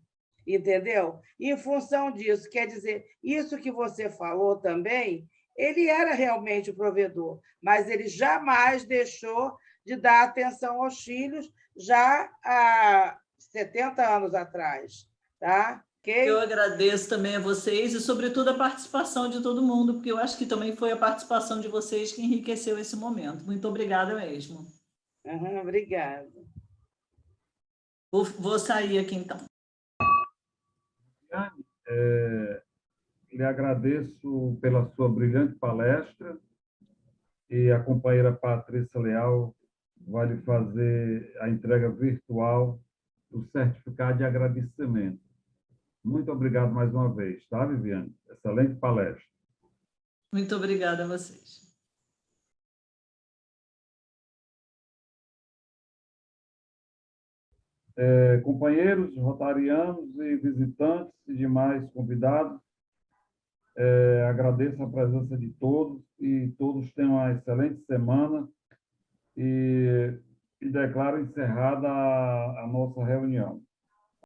S3: entendeu? E, em função disso, quer dizer, isso que você falou também, ele era realmente o provedor, mas ele jamais deixou de dar atenção aos filhos, já há 70 anos atrás. Tá? Okay?
S5: Eu agradeço também a vocês e, sobretudo, a participação de todo mundo, porque eu acho que também foi a participação de vocês que enriqueceu esse momento. Muito obrigada mesmo.
S3: Obrigada.
S5: Vou sair aqui, então.
S1: Lhe agradeço pela sua brilhante palestra, e a companheira Patrícia Leal vai lhe fazer a entrega virtual do certificado de agradecimento. Muito obrigado mais uma vez, tá, Viviane? Excelente palestra.
S5: Muito obrigada a vocês.
S1: Companheiros rotarianos e visitantes e demais convidados, agradeço a presença de todos e todos tenham uma excelente semana e declaro encerrada a nossa reunião.